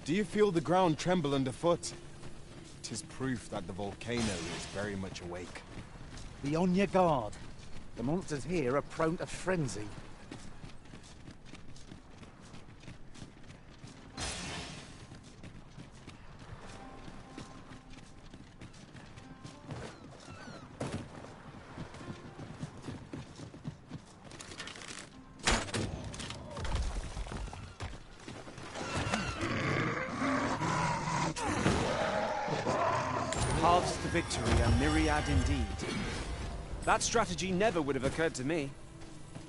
Do you feel the ground tremble underfoot? 'Tis proof that the volcano is very much awake. Be on your guard. The monsters here are prone to frenzy. Paths to victory are myriad indeed. That strategy never would have occurred to me.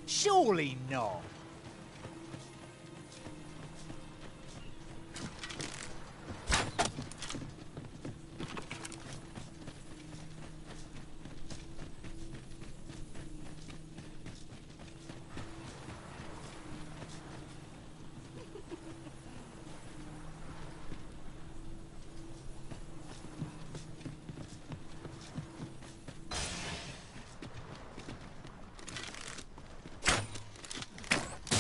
Surely not.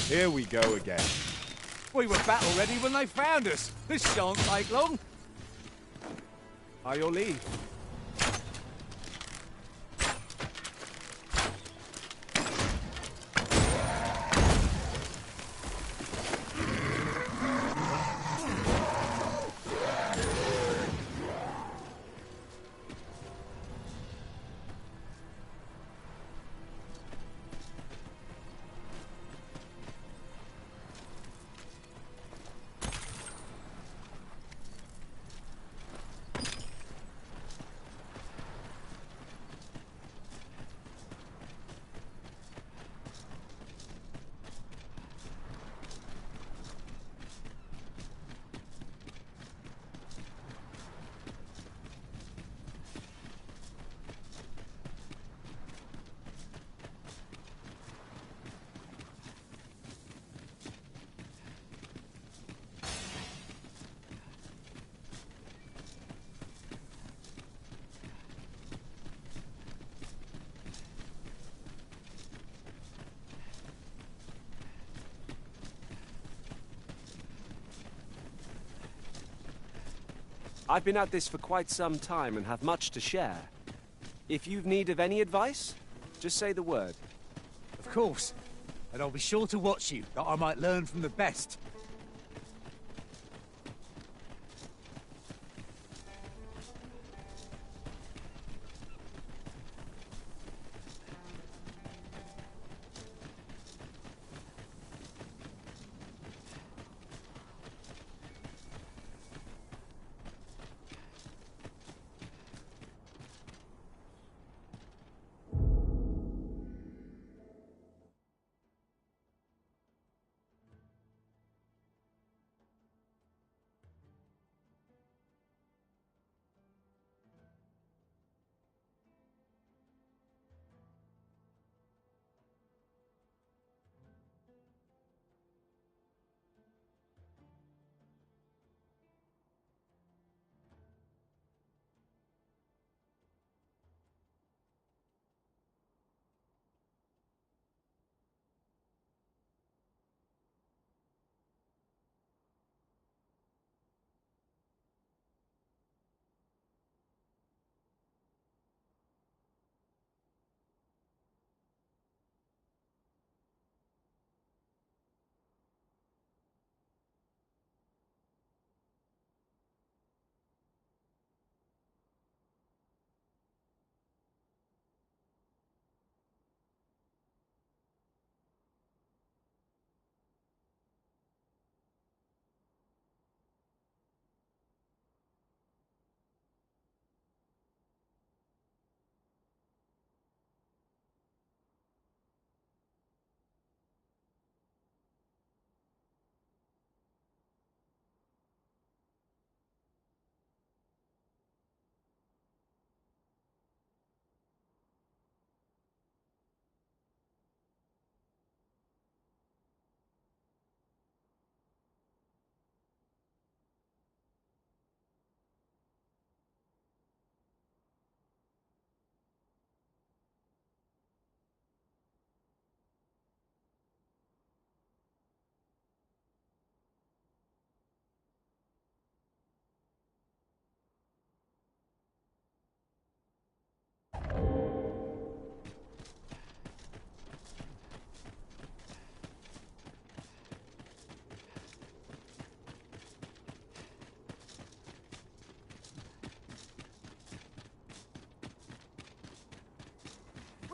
Here we go again. We were battle ready when they found us. This shan't take long. By your leave. I've been at this for quite some time and have much to share. If you've need of any advice, just say the word. Of course. And I'll be sure to watch you, that I might learn from the best.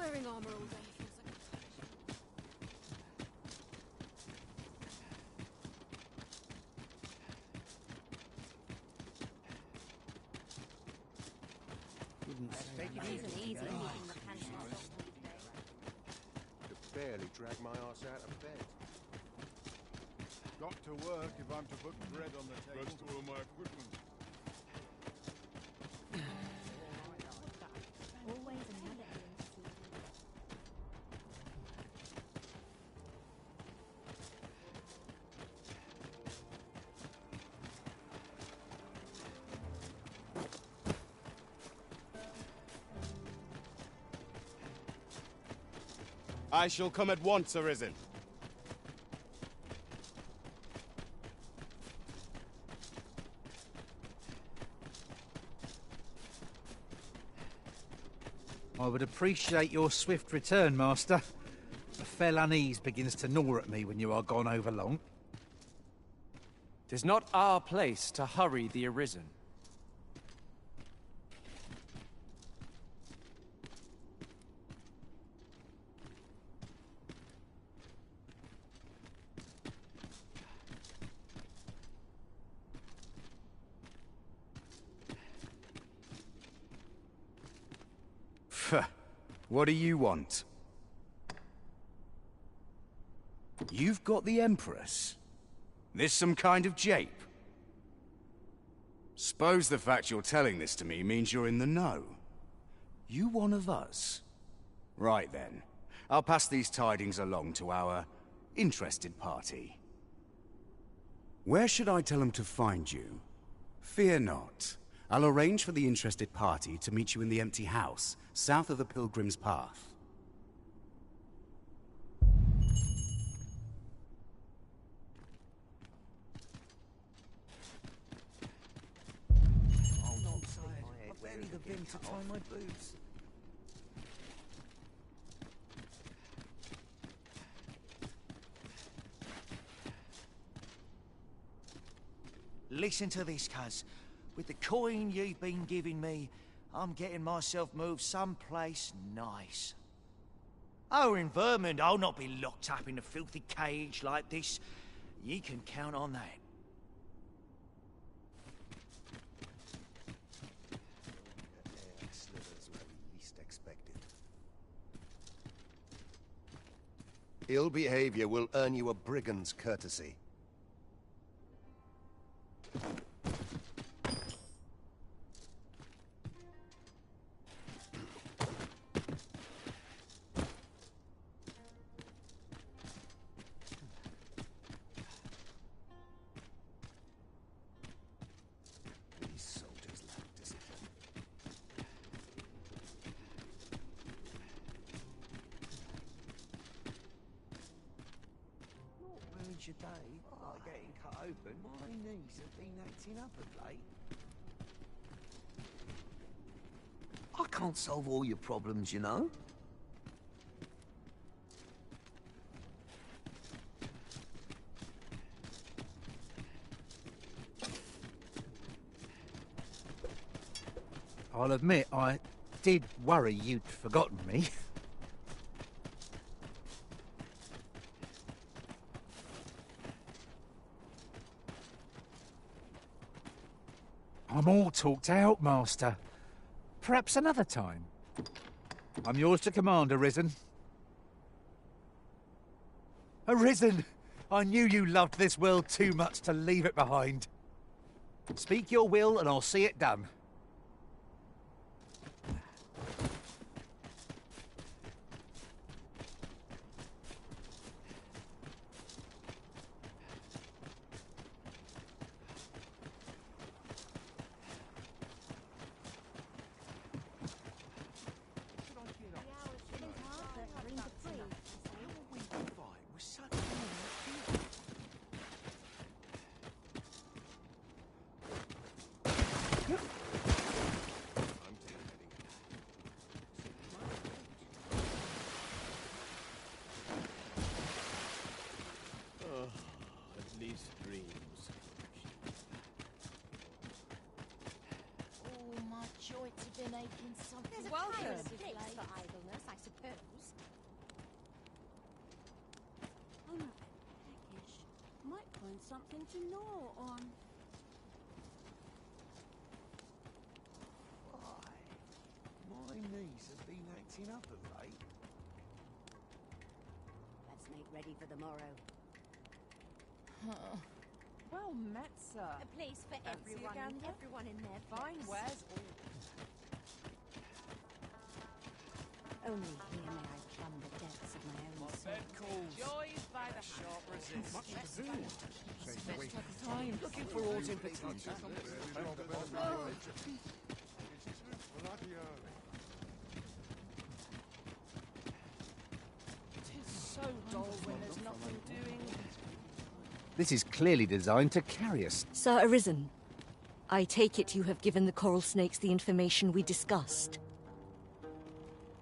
Wearing armor all day feels like a Could barely drag my ass out of bed. Got to work if I'm to put bread on the table. Rest of all my equipment. always another I shall come at once, Arisen. I would appreciate your swift return, Master. A fell unease begins to gnaw at me when you are gone over long. 'Tis not our place to hurry the Arisen. What do you want? You've got the Empress? This some kind of jape? Suppose the fact you're telling this to me means you're in the know. You one of us? Right then. I'll pass these tidings along to our interested party. Where should I tell them to find you? Fear not. I'll arrange for the interested party to meet you in the empty house, south of the Pilgrim's Path. I'm not tired. I barely the bin to tie my boots. Listen to this, cuz. With the coin you've been giving me, I'm getting myself moved someplace nice. Over in Vermont, I'll not be locked up in a filthy cage like this. You can count on that. Slithers where we least expected. Ill behavior will earn you a brigand's courtesy. These soldiers lack discipline. What ruins your day? Like getting cut open? My knees have been acting up of late. I can't solve all your problems, you know. I'll admit, I did worry you'd forgotten me. I'm all talked out, Master. Perhaps another time. I'm yours to command, Arisen. Arisen! I knew you loved this world too much to leave it behind. Speak your will and I'll see it done. At least dreams. Oh, my joints have been aching something. There's a Welcome. pile of sticks for idleness, I suppose. Whose? I'm a bit peckish. Might find something to gnaw on. My knees have been acting up of late. Let's make ready for the morrow. Well met, sir. A place for everyone in their Fine place. wares all. Only here may I plumb the depths of my own soul. Joys by the sharp resist. Let's Time. looking for all in particular. Tis so dull when there's nothing doing. This is clearly designed to carry us. Sir Arisen, I take it you have given the coral snakes the information we discussed.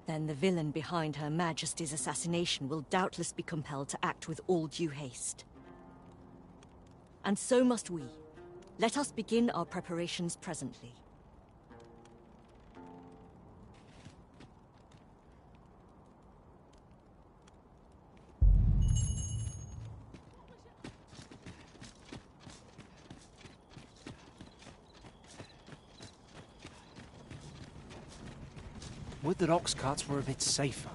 Then the villain behind Her Majesty's assassination will doubtless be compelled to act with all due haste. And so must we. Let us begin our preparations presently. Would that ox carts were a bit safer.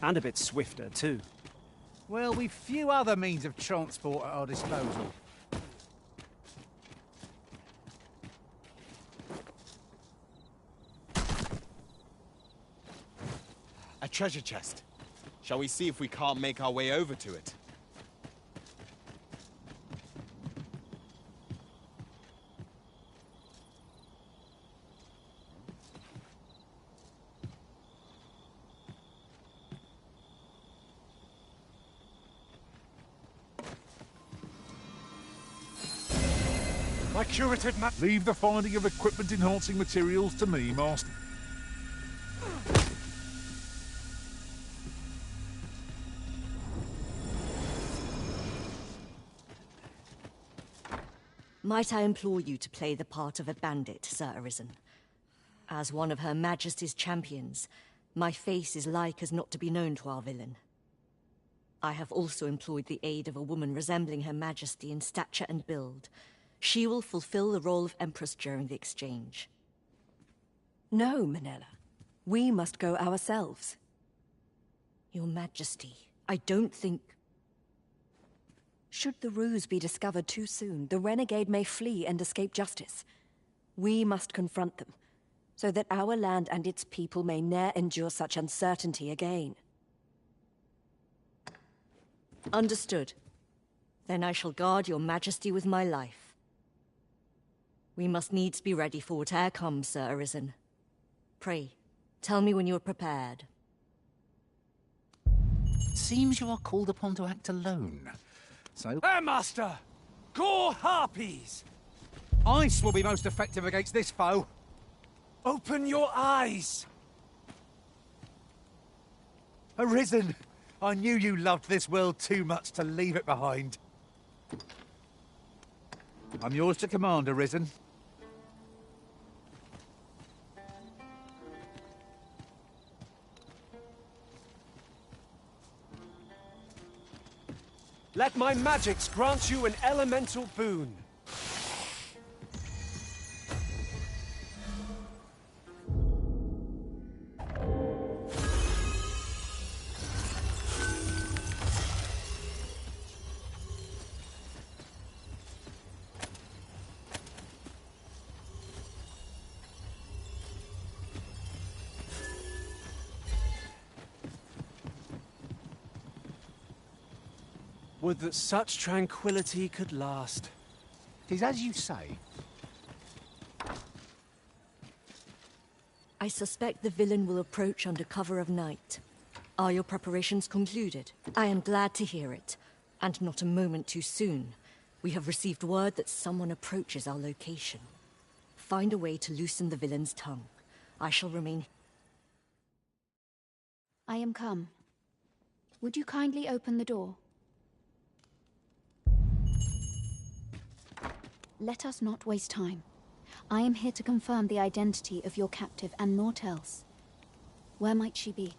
And a bit swifter, too. Well, we've few other means of transport at our disposal. A treasure chest. Shall we see if we can't make our way over to it? My curative map. Leave the finding of equipment-enhancing materials to me, Master. Might I implore you to play the part of a bandit, Sir Arisen? As one of Her Majesty's champions, my face is like as not to be known to our villain. I have also employed the aid of a woman resembling Her Majesty in stature and build. She will fulfill the role of Empress during the exchange. No, Manella. We must go ourselves. Your Majesty, I don't think... Should the ruse be discovered too soon, the renegade may flee and escape justice. We must confront them, so that our land and its people may ne'er endure such uncertainty again. Understood. Then I shall guard your Majesty with my life. We must needs be ready for whate'er comes, Sir Arisen. Pray, tell me when you are prepared. It seems you are called upon to act alone. So... There, Master! Gore harpies! Ice will be most effective against this foe. Open your eyes! Arisen! I knew you loved this world too much to leave it behind. I'm yours to command, Arisen. Let my magics grant you an elemental boon. Would that such tranquility could last. 'Tis as you say. I suspect the villain will approach under cover of night. Are your preparations concluded? I am glad to hear it, and not a moment too soon. We have received word that someone approaches our location. Find a way to loosen the villain's tongue. I shall remain... I am come. Would you kindly open the door? Let us not waste time. I am here to confirm the identity of your captive and naught else. Where might she be?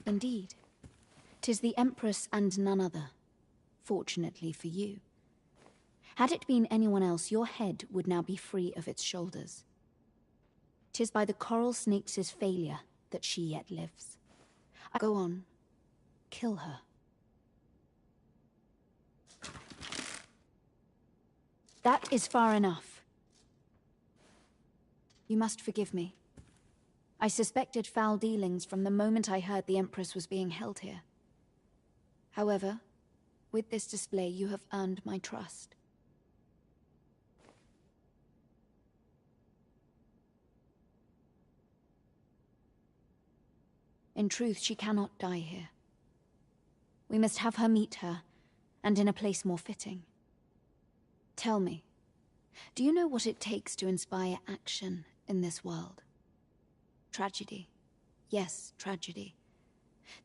Indeed. 'Tis the Empress and none other. Fortunately for you. Had it been anyone else, your head would now be free of its shoulders. 'Tis by the coral snakes' failure that she yet lives. Go on. Kill her. That is far enough. You must forgive me. I suspected foul dealings from the moment I heard the Empress was being held here. However, with this display, you have earned my trust. In truth, she cannot die here. We must have her meet her, and in a place more fitting. Tell me, do you know what it takes to inspire action in this world? Tragedy. Yes, tragedy.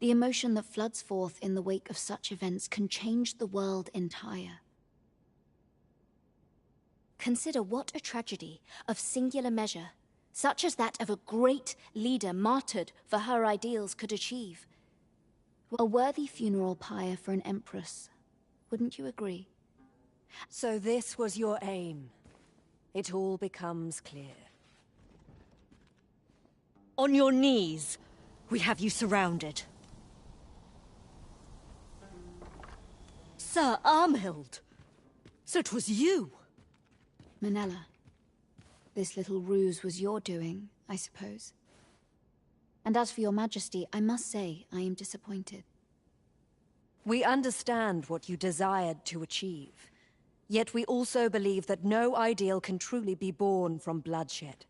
The emotion that floods forth in the wake of such events can change the world entire. Consider what a tragedy of singular measure, such as that of a great leader martyred for her ideals, could achieve. A worthy funeral pyre for an empress. Wouldn't you agree? So this was your aim. It all becomes clear. On your knees! We have you surrounded. Sir Armhild! So it was you! Manella, this little ruse was your doing, I suppose. And as for your majesty, I must say I am disappointed. We understand what you desired to achieve. Yet we also believe that no ideal can truly be born from bloodshed.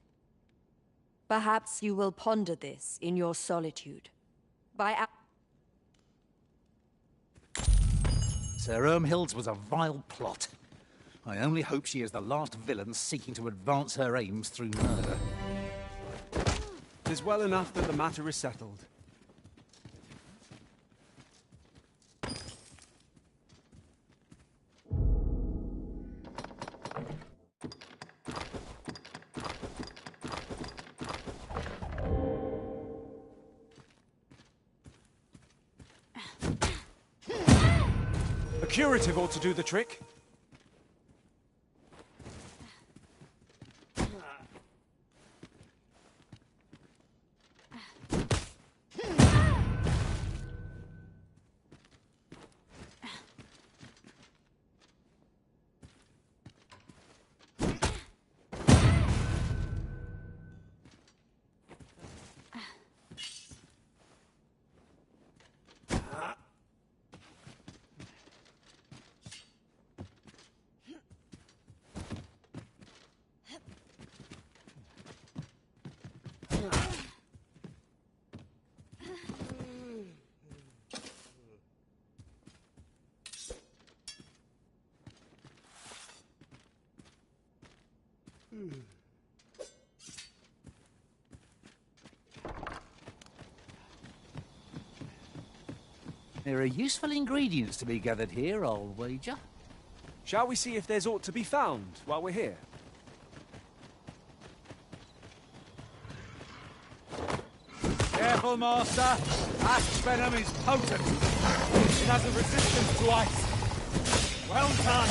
Perhaps you will ponder this in your solitude. Sir Ermhild's was a vile plot. I only hope she is the last villain seeking to advance her aims through murder. 'Tis well enough that the matter is settled. A curative ought to do the trick. There are useful ingredients to be gathered here, I'll wager. Shall we see if there's aught to be found while we're here? Careful, Master! Ash venom is potent! It has a resistance to ice! Well done!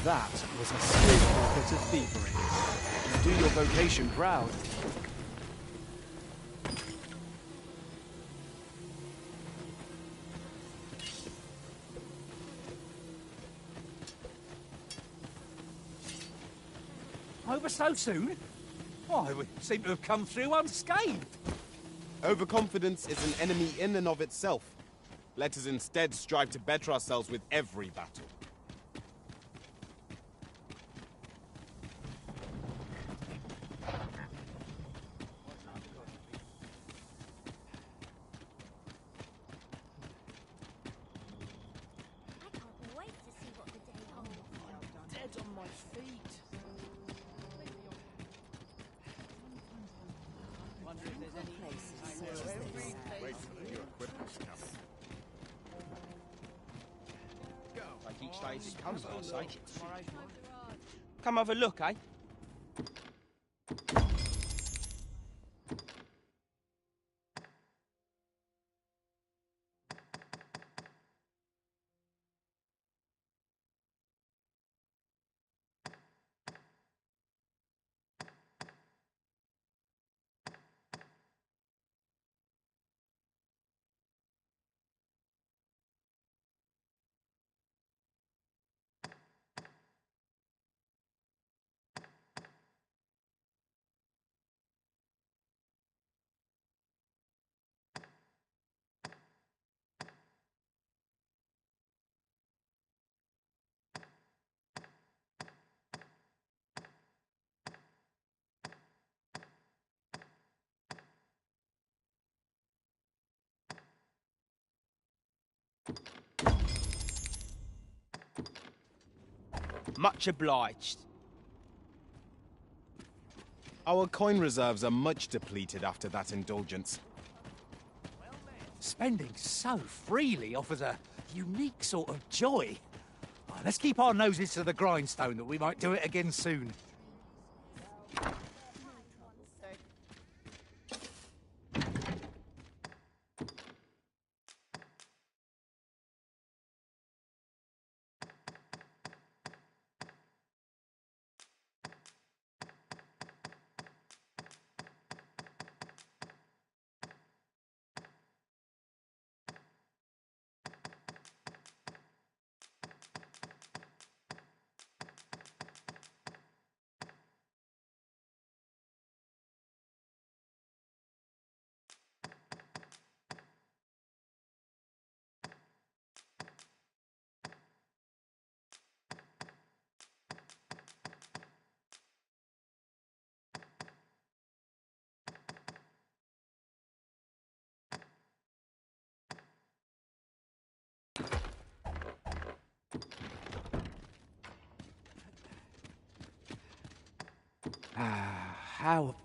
That was a skillful bit of thievery. You do your vocation proud. Over so soon? Why, we seem to have come through unscathed. Overconfidence is an enemy in and of itself. Let us instead strive to better ourselves with every battle. Anyways, come on, come have a look, eh? Much obliged. Our coin reserves are much depleted after that indulgence. Spending so freely offers a unique sort of joy. Let's keep our noses to the grindstone that we might do it again soon. How...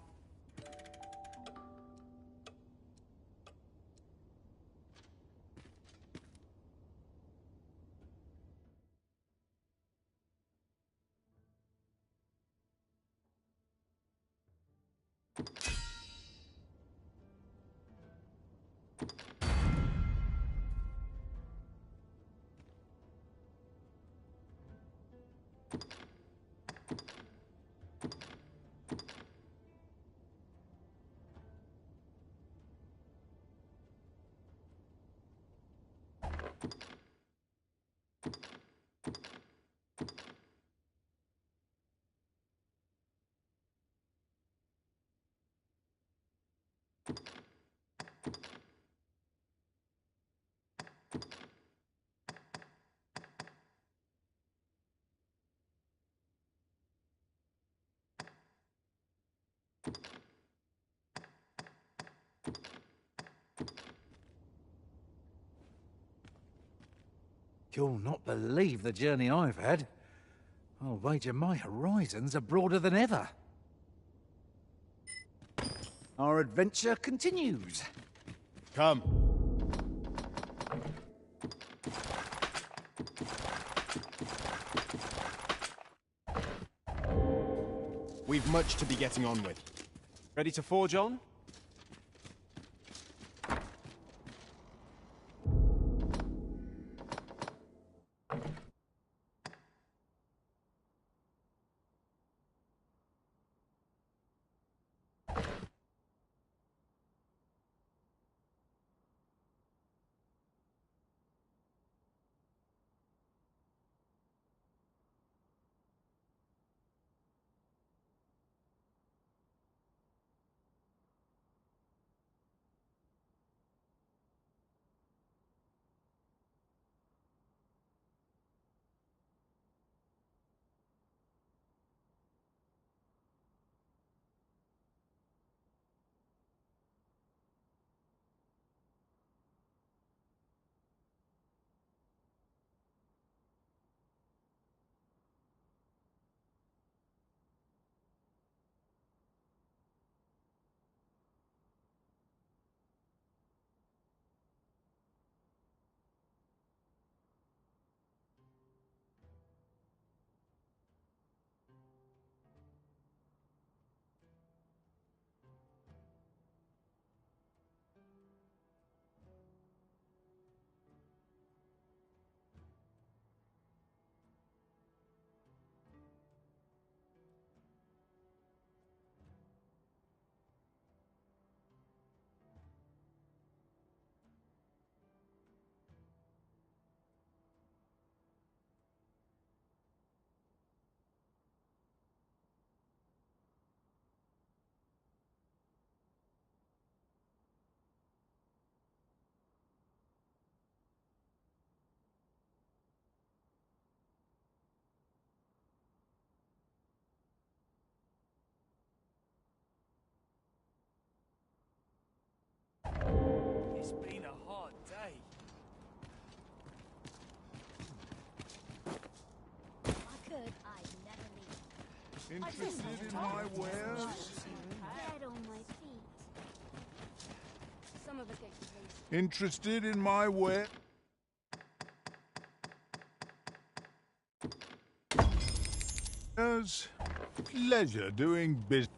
You'll not believe the journey I've had. I'll wager my horizons are broader than ever. Our adventure continues. Come. We've much to be getting on with. Ready to forge on? Interested in my wares? Dead on my feet. Some of us get complacent. Interested in my wares? Pleasure doing business.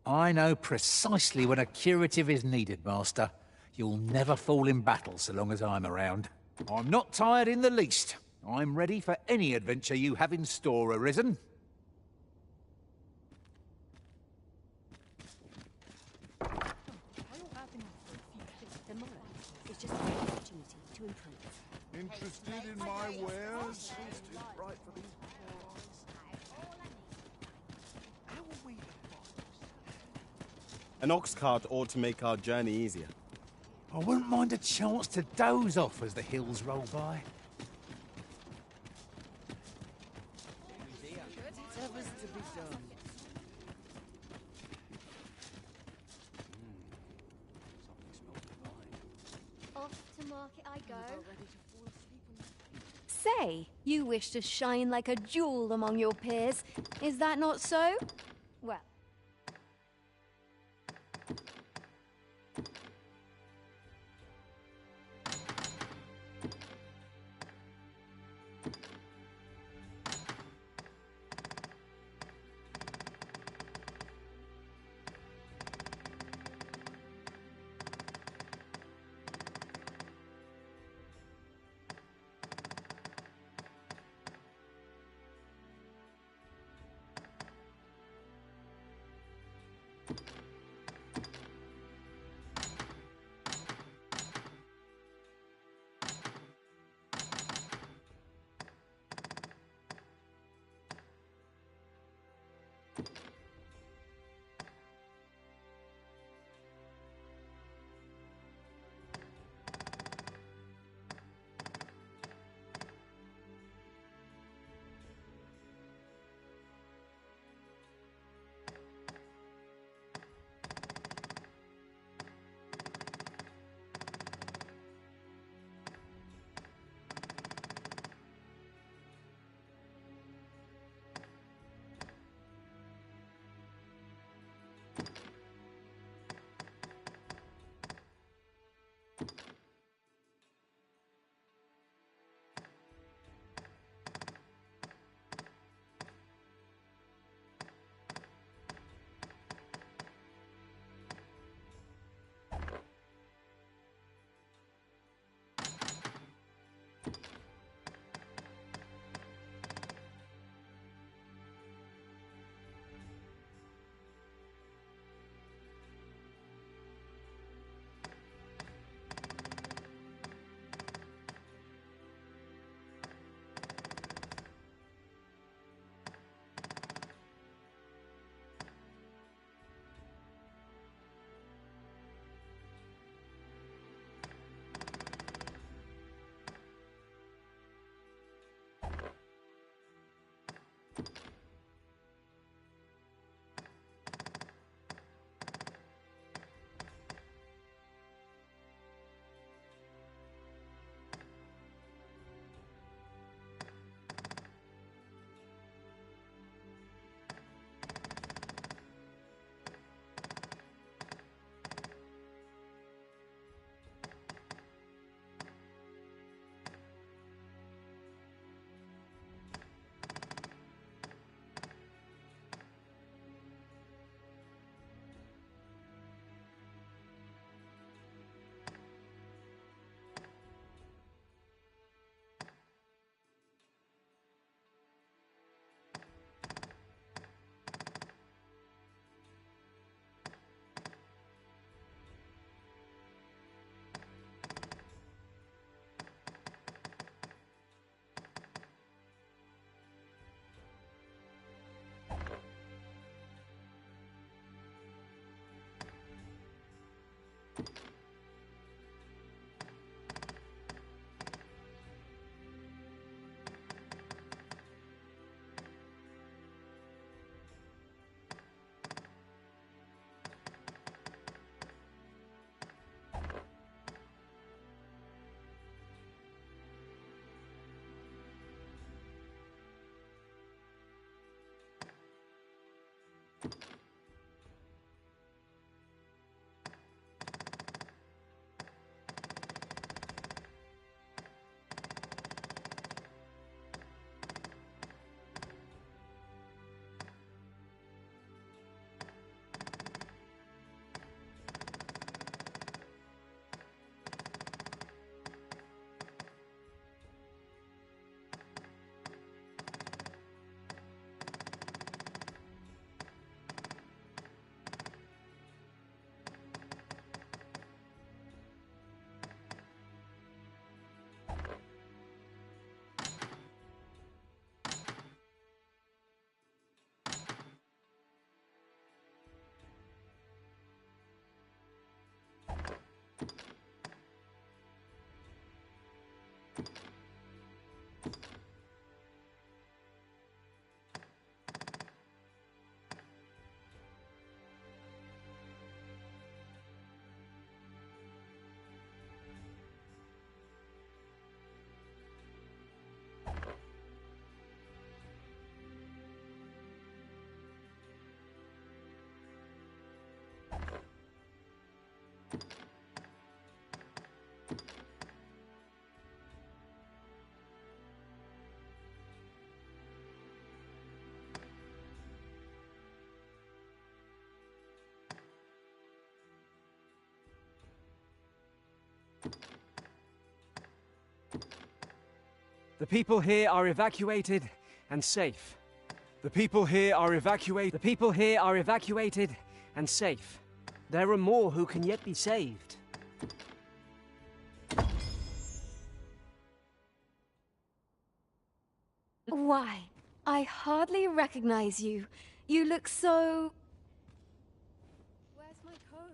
I know precisely when a curative is needed, Master. You'll never fall in battle so long as I'm around. I'm not tired in the least. I'm ready for any adventure you have in store, Arisen. It's just an opportunity to improve. Interested in my wares? It's too bright for these poor eyes. How are we to An ox cart ought to make our journey easier. I wouldn't mind a chance to doze off as the hills roll by. Whatever's to be done. Off to market I go. Say, you wish to shine like a jewel among your peers. Is that not so? Well. The people here are evacuated and safe. The people here are evacuated. The people here are evacuated and safe. There are more who can yet be saved. Why, I hardly recognize you. You look so... Where's my comb?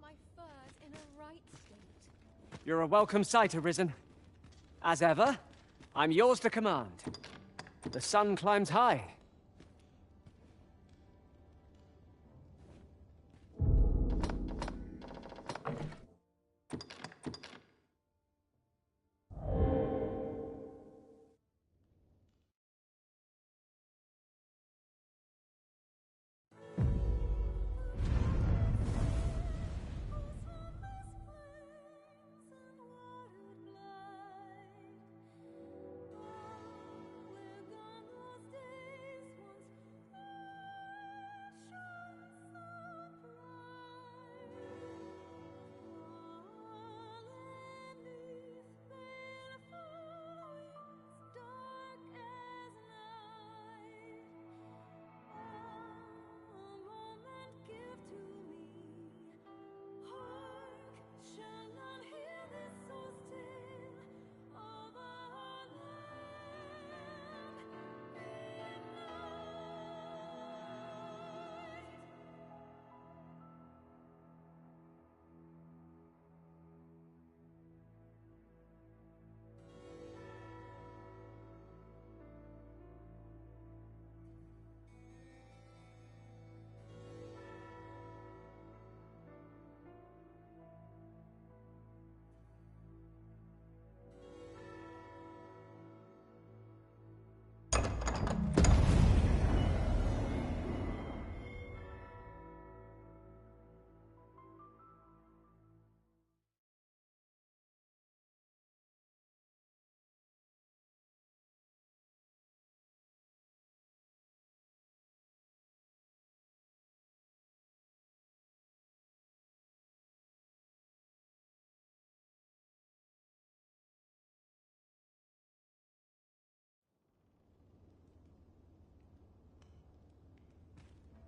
My fur's in a right state. You're a welcome sight, Arisen. As ever, I'm yours to command. The sun climbs high.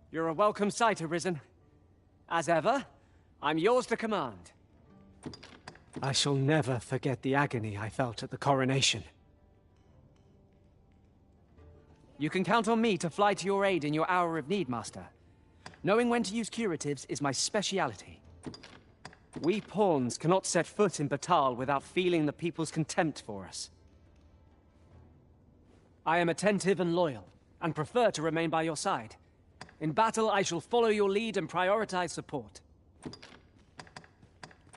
You're a welcome sight, Arisen. As ever, I'm yours to command. I shall never forget the agony I felt at the coronation. You can count on me to fly to your aid in your hour of need, Master. Knowing when to use curatives is my speciality. We pawns cannot set foot in Batal without feeling the people's contempt for us. I am attentive and loyal, and prefer to remain by your side. In battle, I shall follow your lead and prioritize support.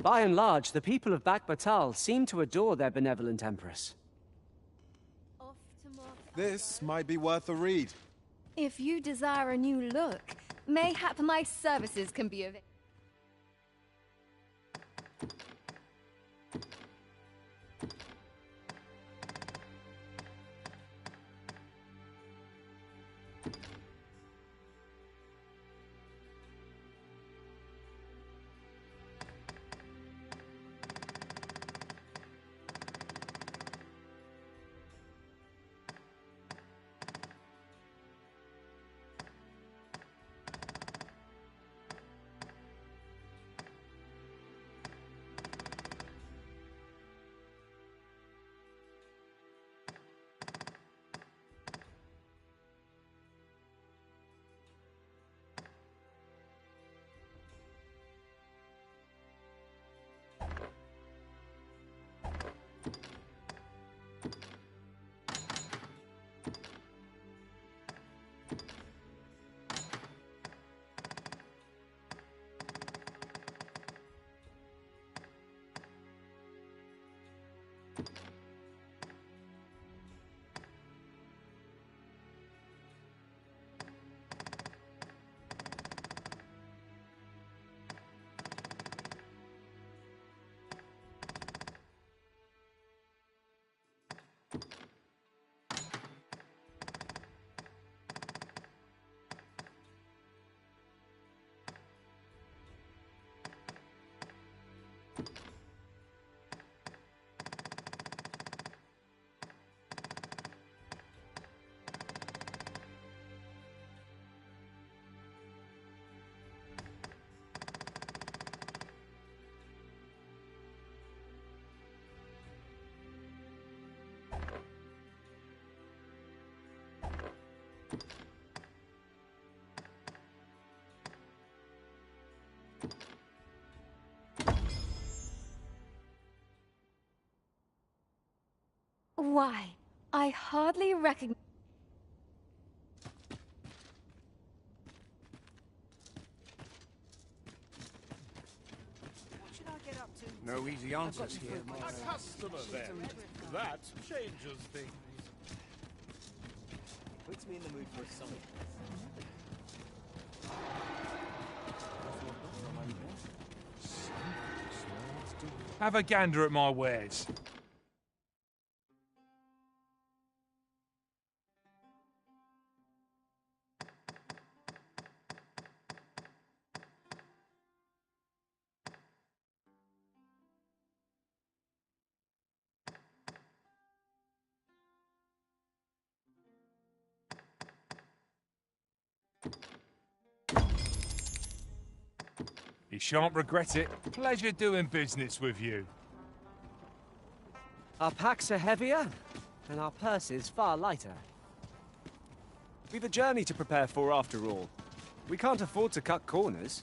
By and large, the people of Back Batal seem to adore their benevolent empress. This might be worth a read. If you desire a new look, mayhap my services can be of... Why, I hardly recognize... What should I get up to? No easy answers here. A customer, then. That changes things. Puts me in the mood for a song. Have a gander at my wares. You shan't regret it. Pleasure doing business with you. Our packs are heavier, and our purses far lighter. We've a journey to prepare for after all. We can't afford to cut corners.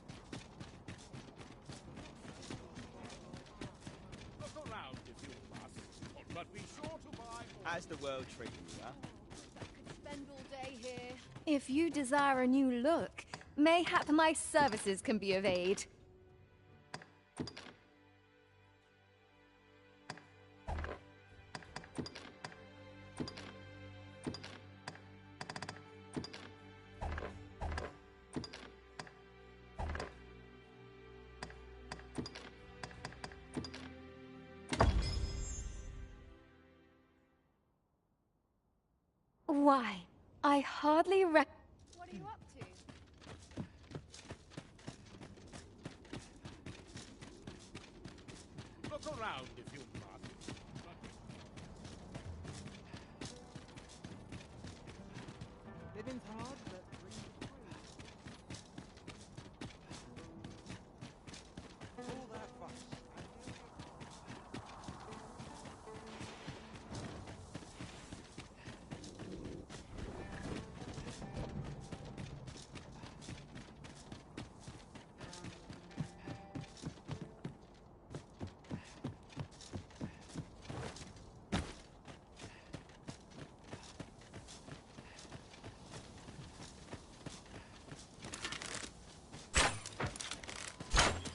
Look around if you must, but be sure to buy... How's the world treating you, huh? Spend all day here. If you desire a new look, mayhap my services can be of aid. Why, I hardly What are you up to? Look around if you must. Living's hard, but... All that fuss.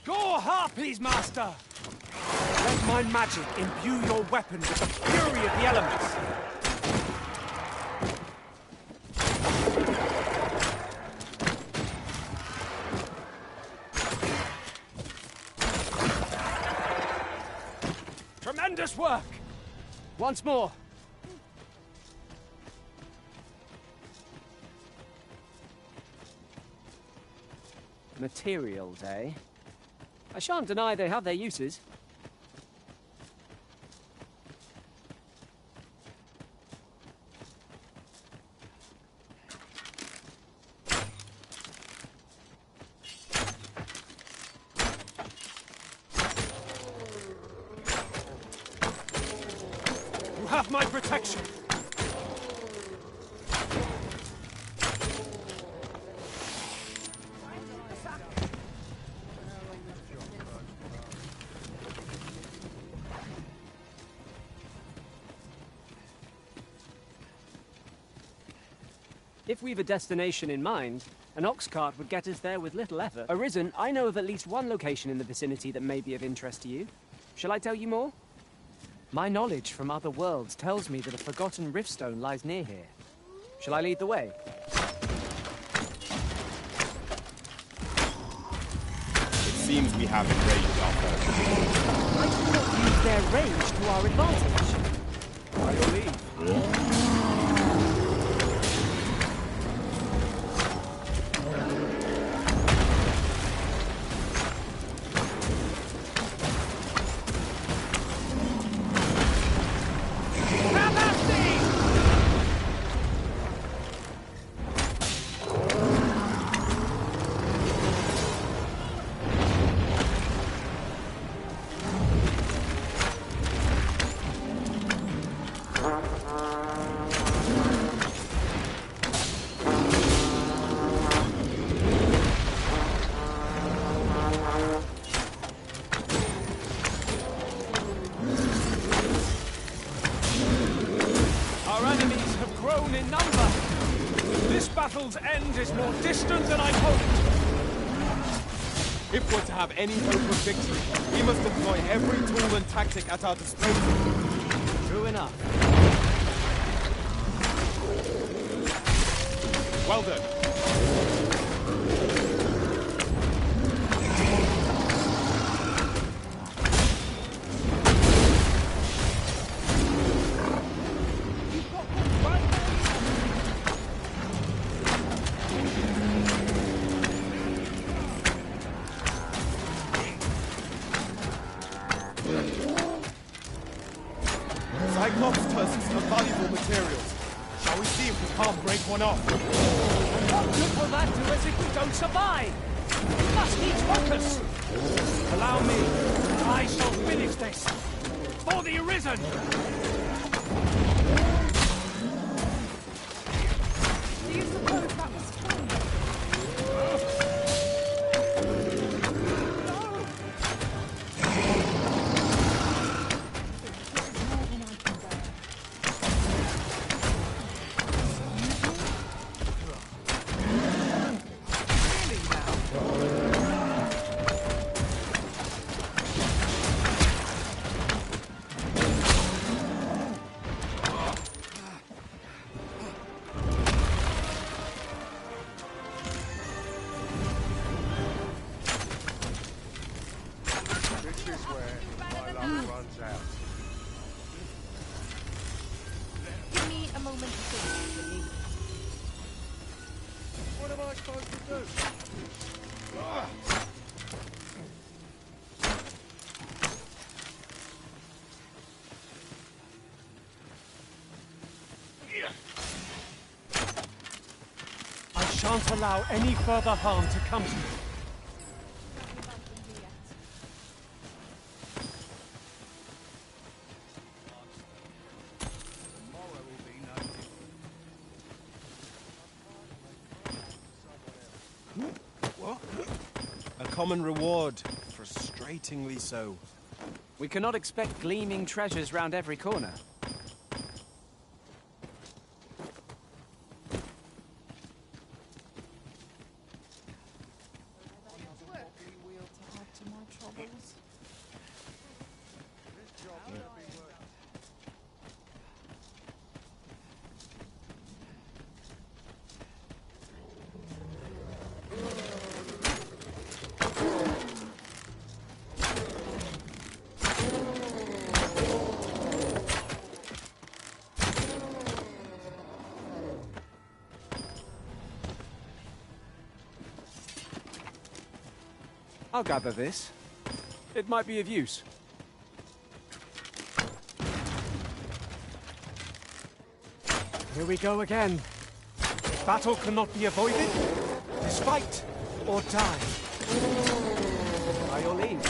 Go harpies, master! Let my magic imbue your weapon with the fury of the elements! Tremendous work! Once more! Materials, eh? I shan't deny they have their uses. You have my protection! If we've a destination in mind, an ox cart would get us there with little effort. Arisen, I know of at least one location in the vicinity that may be of interest to you. Shall I tell you more? My knowledge from other worlds tells me that a forgotten riftstone lies near here. Shall I lead the way? It seems we have enraged our foes. I do not use their rage to our advantage. By your leave. battle's end is more distant than I hoped. If we're to have any hope of victory, we must employ every tool and tactic at our disposal. True enough. Well done. Cyclops tusks are valuable materials. Shall we see if we can't break one off? And what good will that do us if we don't survive? We must need focus! Allow me. I shall finish this. For the Arisen! Do you suppose that was fun? Give me a moment to think, Billy. What am I supposed to do? I shan't allow any further harm to come to you. A common reward. Frustratingly so. We cannot expect gleaming treasures round every corner. I'll gather this. It might be of use. Here we go again. Battle cannot be avoided. It's fight or die. By your leave.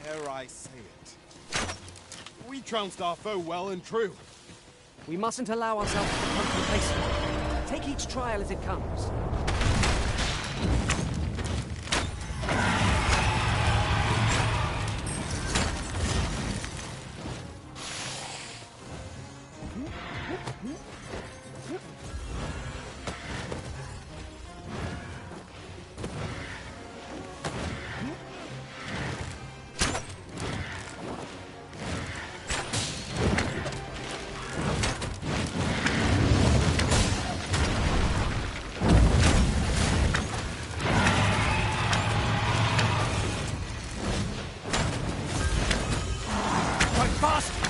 Dare I say it? We trounced our foe well and true. We mustn't allow ourselves to become complacent. Take each trial as it comes.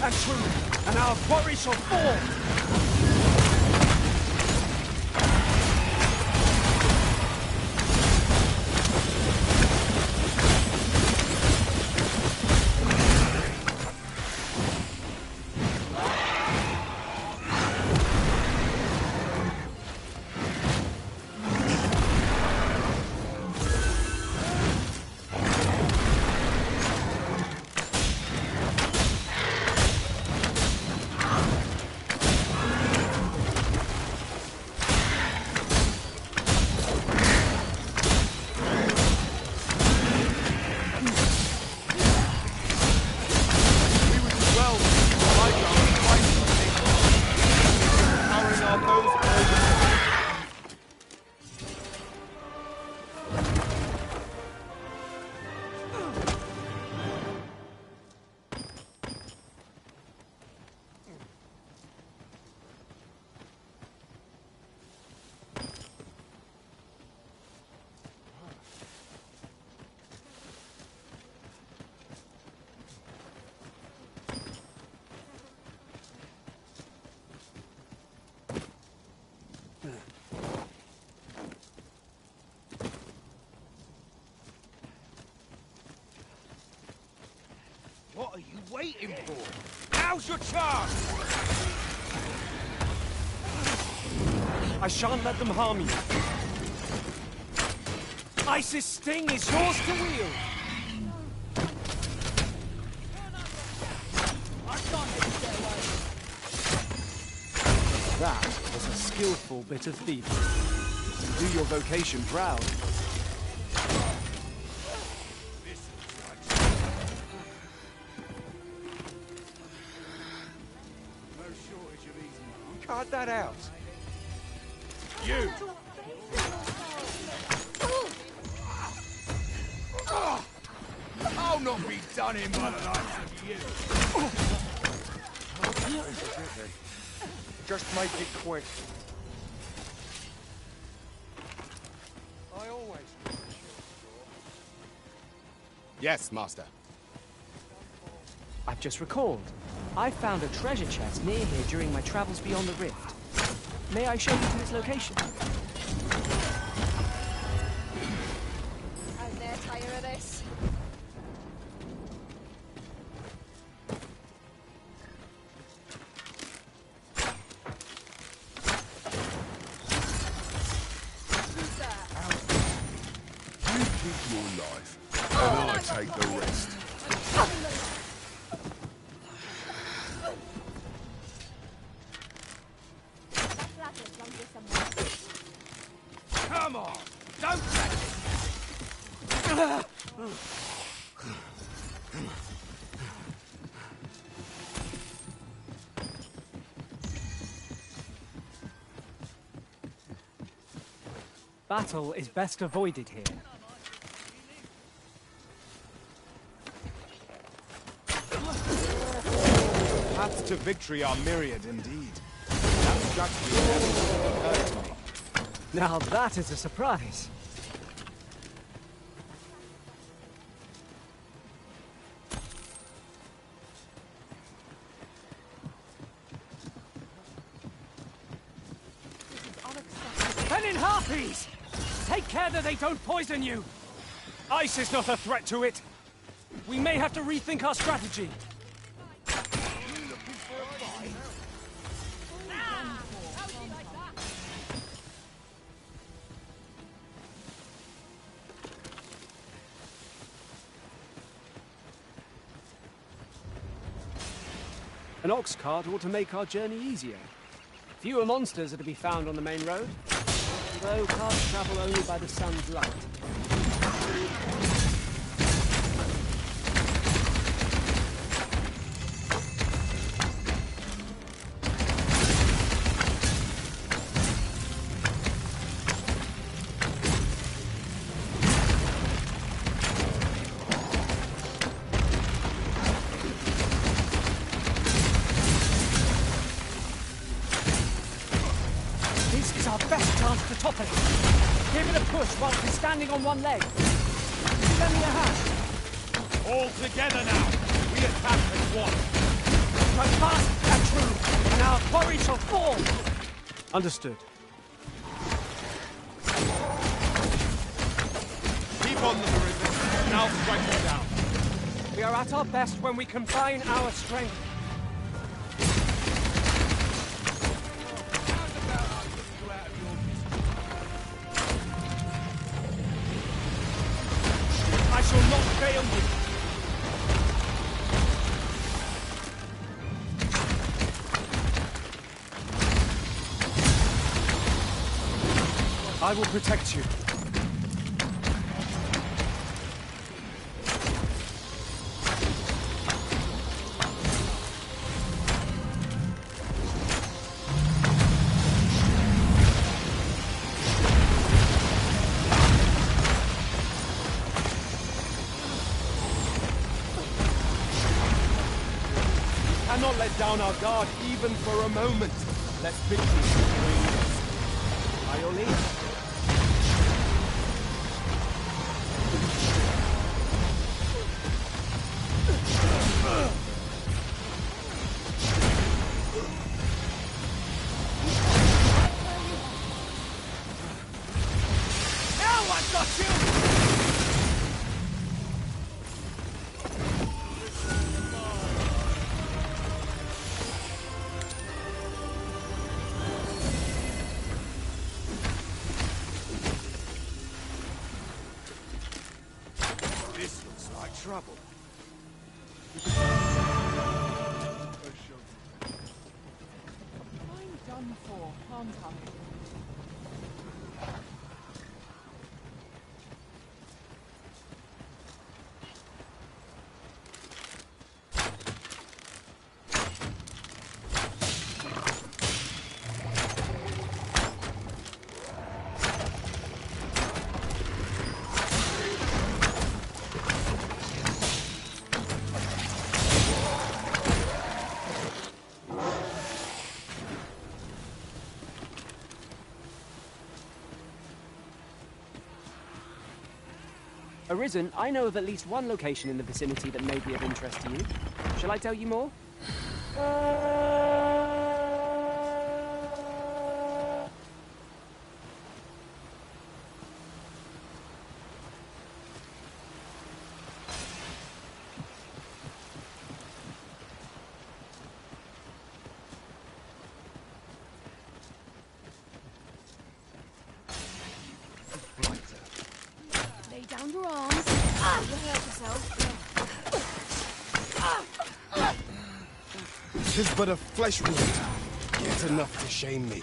And true, and our quarry shall fall! What are you waiting for? Now's your chance! I shan't let them harm you. Isis' sting is yours to wield. That was a skillful bit of thievery. You do your vocation proud. Cut that out. You! I'll not be done in by the likes of you. Just make it quick. I always... Yes, Master. I've just recalled. I found a treasure chest near here during my travels beyond the rift. May I show you to its location? I'm near tired of this. You keep your life, and I take the rest. Come on! Don't touch it! Battle is best avoided here. Paths to victory are myriad indeed. That strategy never occurred to me. Now that is a surprise. Venin harpies! Take care that they don't poison you! Ice is not a threat to it. We may have to rethink our strategy. An ox cart ought to make our journey easier. Fewer monsters are to be found on the main road, though carts travel only by the sun's light. Top it. Give it a push whilst we're standing on one leg. Lend me a hand. All together now! We attack as one! Run fast and true, and our quarry shall fall! Understood. Keep on them, Arisen. Now strike them down. We are at our best when we combine our strength. I shall not fail you. I will protect you. Cannot let down our guard even for a moment. Let's victory be By your leave. Now I've got you! trouble. I'm done for, aren't I? Arisen, I know of at least one location in the vicinity that may be of interest to you. Shall I tell you more? Lay down your arms. You hurt yourself. 'Tis but a flesh wound, yet enough to shame me.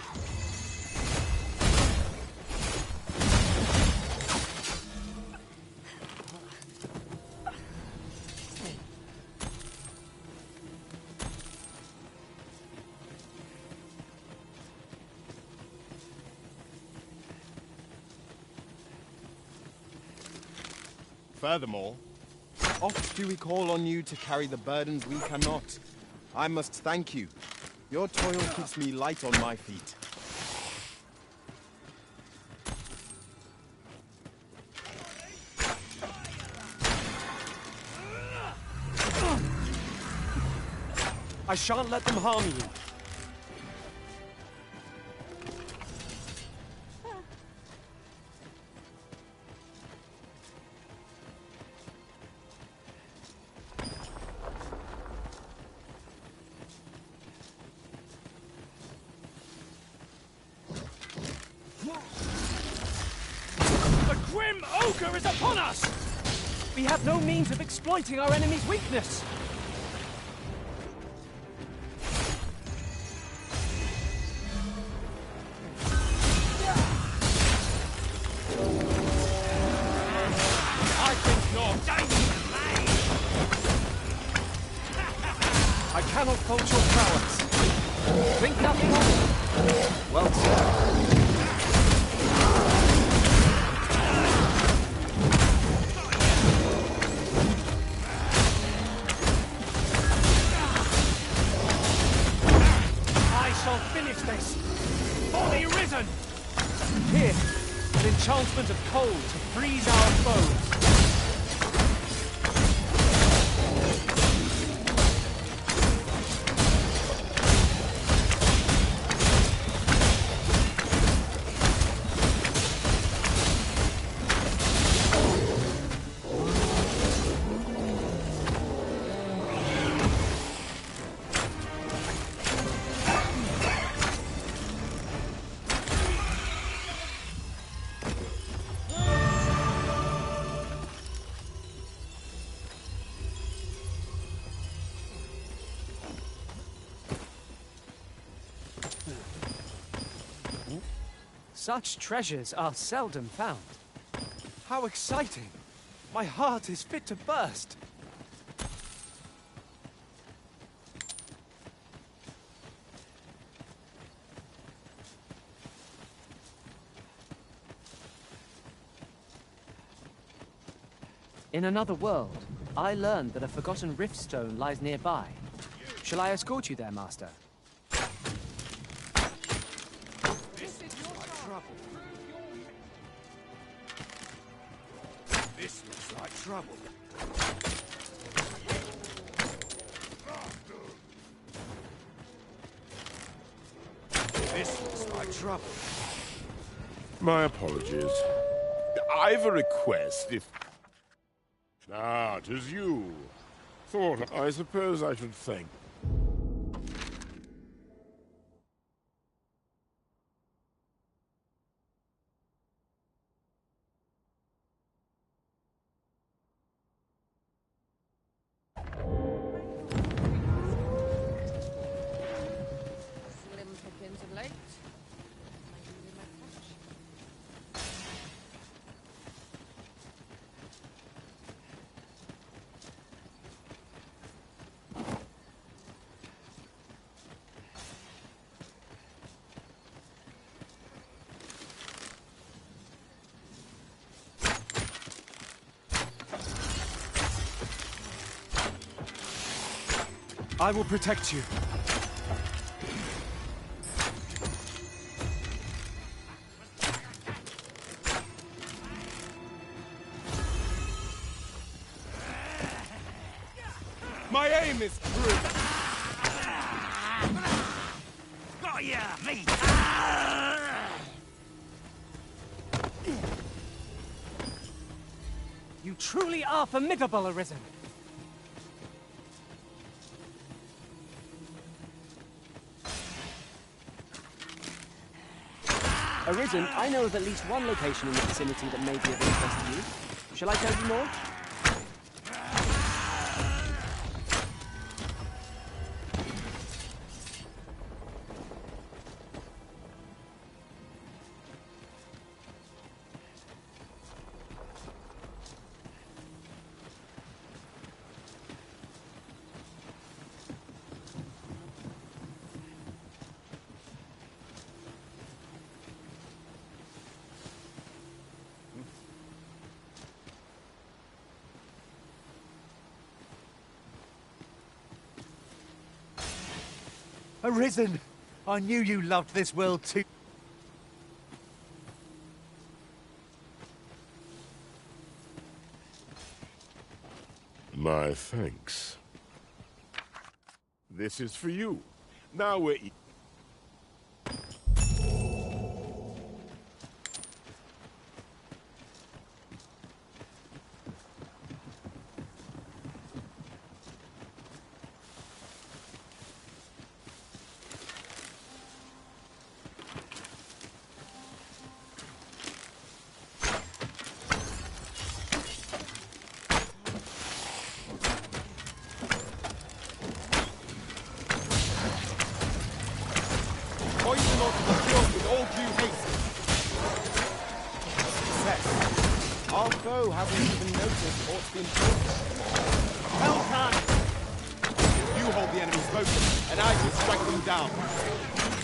Furthermore, oft do we call on you to carry the burdens we cannot. I must thank you. Your toil keeps me light on my feet. I shan't let them harm you. The grim ogre is upon us! We have no means of exploiting our enemy's weakness. I think not. I cannot fault your prowess. Think nothing of it. Well said. I shall finish this. For the Arisen! Here, an enchantment of cold to freeze our foes. Such treasures are seldom found. How exciting! My heart is fit to burst. In another world, I learned that a forgotten rift stone lies nearby. Shall I escort you there, Master? This looks like trouble. This looks like trouble. My apologies. I've a request if... Ah, 'tis you. Thought, I suppose I should thank... I will protect you. My aim is true. Got ya, me! You truly are formidable, Arisen. Arisen, I know of at least one location in the vicinity that may be of interest to you. Shall I tell you more? Arisen! I knew you loved this world too. My thanks. This is for you. Now we're... Poison ought to be killed with all due haste. Success. Our foe hasn't even noticed what's been taken. Well done! You hold the enemy's focus, and I will strike them down.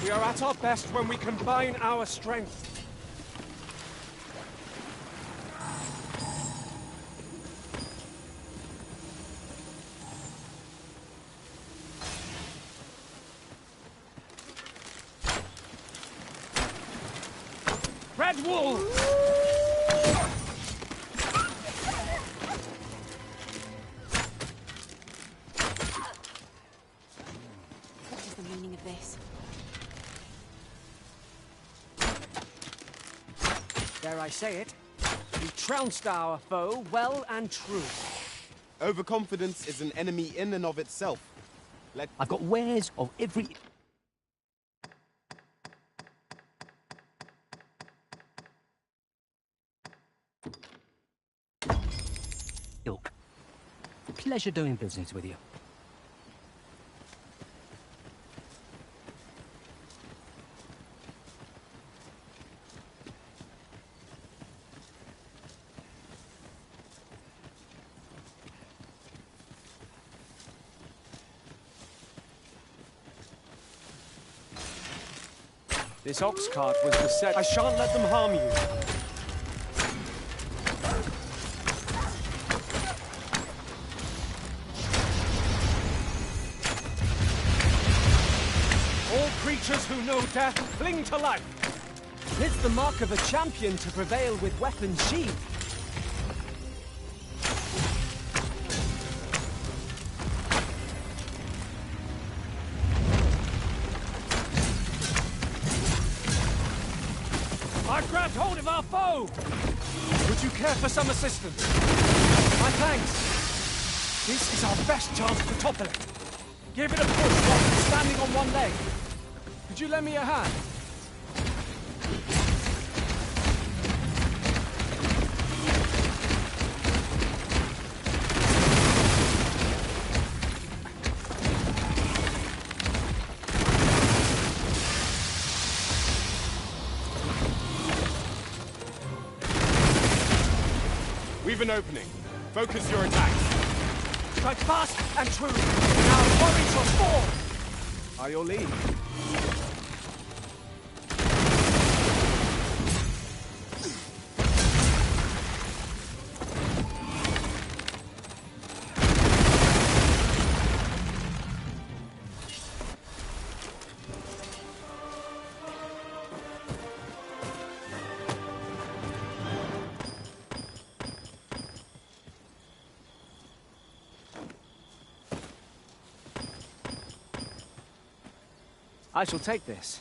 We are at our best when we combine our strength. Red Wool! What is the meaning of this? Dare I say it? We trounced our foe well and true. Overconfidence is an enemy in and of itself. I've got wares of every... ilk. Pleasure doing business with you. This ox cart was beset. I shan't let them harm you. All creatures who know death cling to life. It's the mark of a champion to prevail with weapons sheathed. I've grabbed hold of our foe! Would you care for some assistance? My thanks. This is our best chance to topple it. Give it a push while it's standing on one leg. Could you lend me a hand? We've an opening. Focus your attacks. Strike fast and true. Now worry your fall. Are your lead? I shall take this.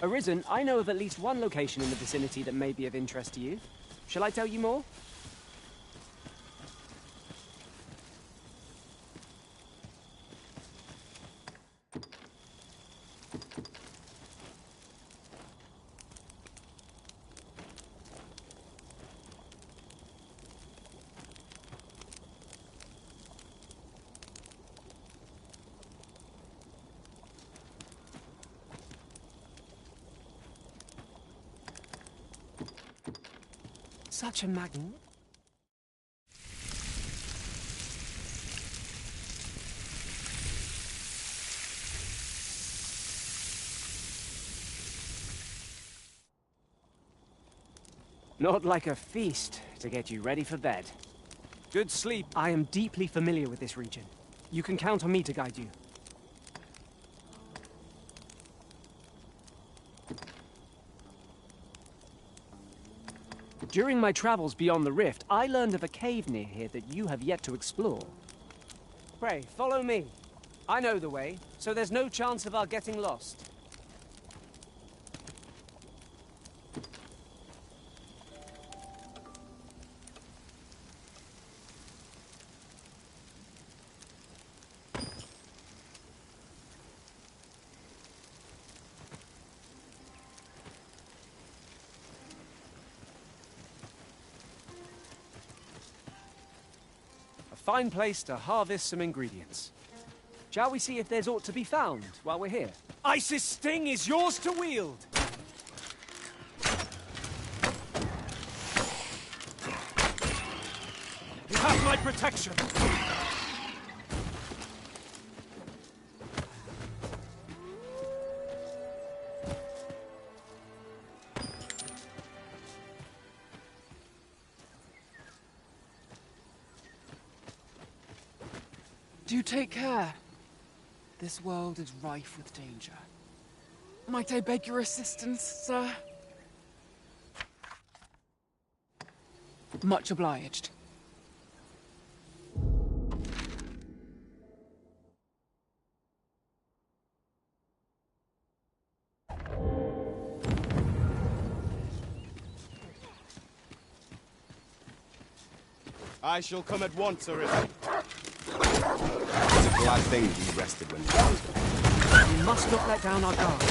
Arisen, I know of at least one location in the vicinity that may be of interest to you. Shall I tell you more? Such a magnet. Not like a feast to get you ready for bed. Good sleep. I am deeply familiar with this region. You can count on me to guide you. During my travels beyond the rift, I learned of a cave near here that you have yet to explore. Pray, follow me. I know the way, so there's no chance of our getting lost. Fine place to harvest some ingredients. Shall we see if there's aught to be found while we're here? Isis' sting is yours to wield! You have my protection! Do take care. This world is rife with danger. Might I beg your assistance, sir? Much obliged. I shall come at once, Arisen. It's a glad thing we rested when you asked. We must not let down our guard.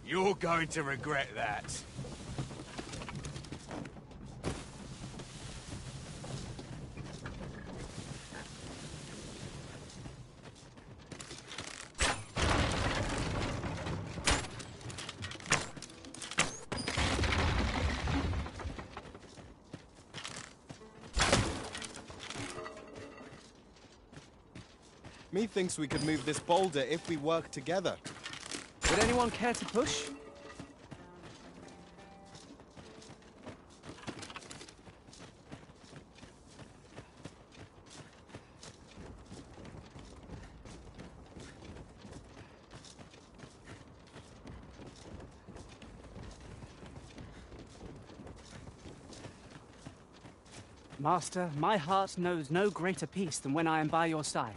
You're going to regret that. Methinks we could move this boulder if we work together. Would anyone care to push? Master, my heart knows no greater peace than when I am by your side.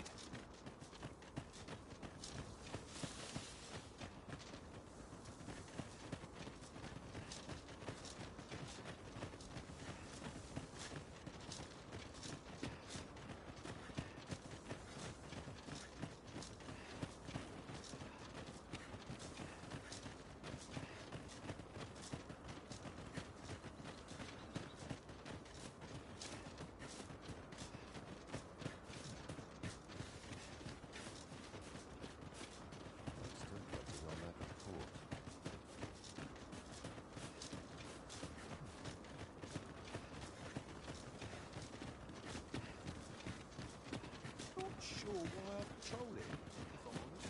Sure why I patrol it, if I'm honest.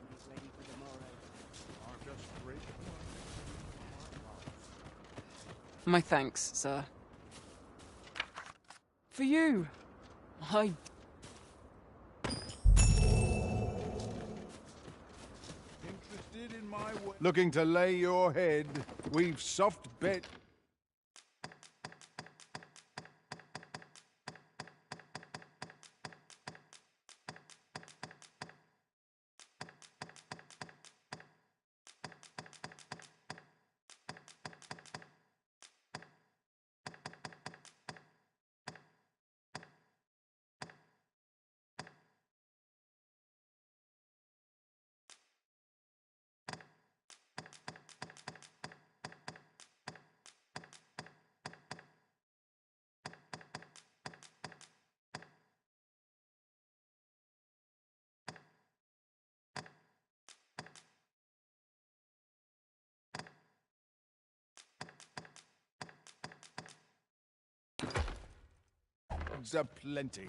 That's lady for tomorrow. I've just read My thanks, sir. For you. I... Interested in my way? Looking to lay your head? We've soft bet. Aplenty.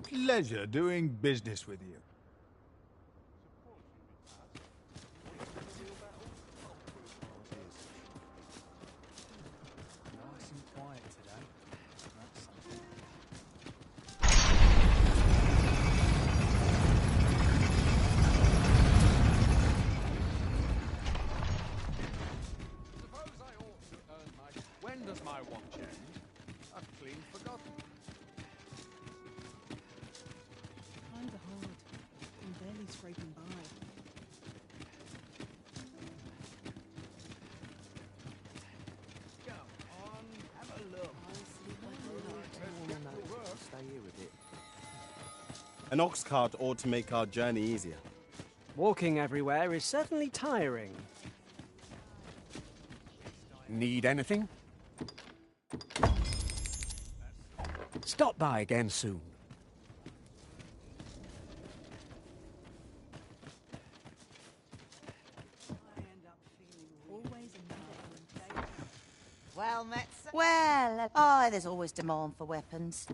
Pleasure doing business with you. Nice and quiet today. That's something. When does my watch end? I've clean forgotten. Times are hard. I'm barely scraping by. Come on, have a look. Stay here with it. An ox cart ought to make our journey easier. Walking everywhere is certainly tiring. Need anything? Stop by again soon. Well met, sir. Well, oh, there's always demand for weapons.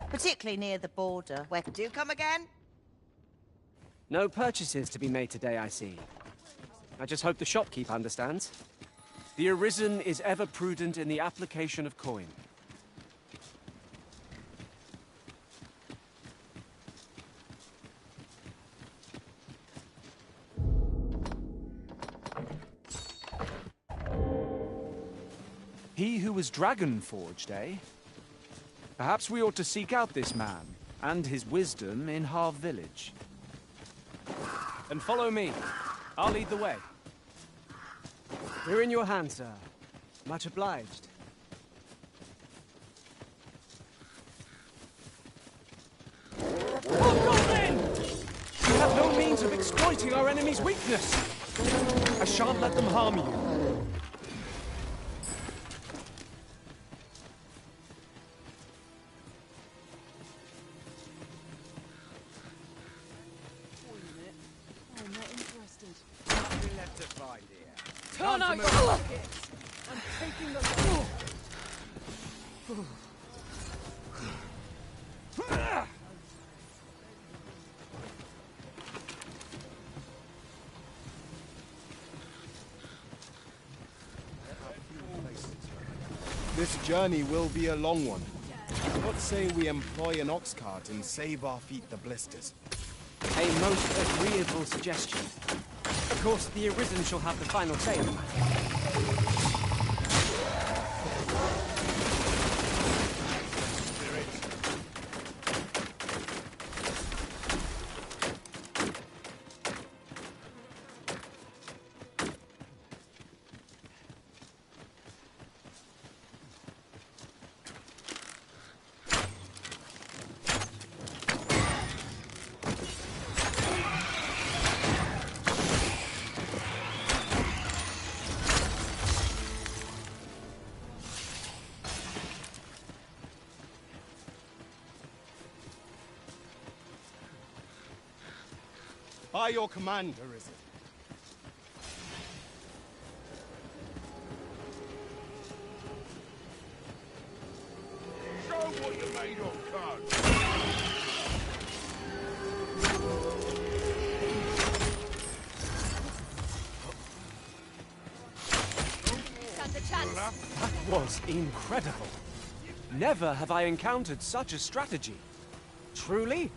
Particularly near the border. Where do you come again? No purchases to be made today, I see. I just hope the shopkeep understands. The Arisen is ever prudent in the application of coin. He who was dragon-forged, eh? Perhaps we ought to seek out this man, and his wisdom in Harv Village. And follow me. I'll lead the way. We're in your hands, sir. Much obliged. You have no means of exploiting our enemy's weakness. I shan't let them harm you. I'm not interested. Nothing left to find here. Turn out your pockets! I'm taking the... This journey will be a long one. What say we employ an ox cart and save our feet the blisters? A most agreeable suggestion. Of course, the Arisen shall have the final say in the matter. By your command, Arisen. Show what you're made of, cuz. That was incredible. Never have I encountered such a strategy. Truly?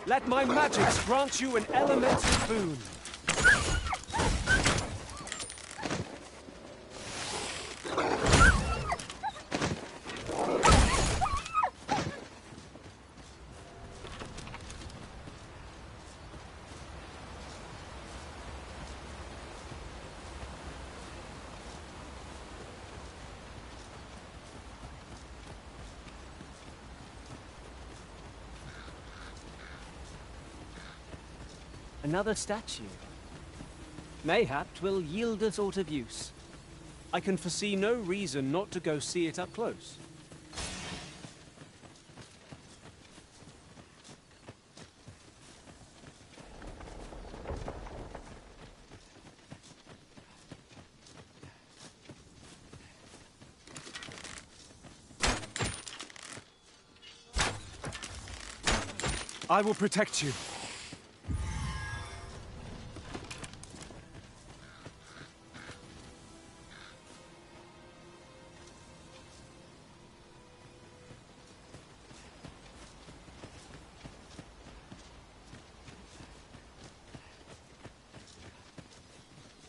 Let my magics grant you an elemental boon. Another statue. Mayhap 'twill yield us aught of use. I can foresee no reason not to go see it up close. I will protect you.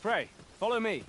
Pray, follow me.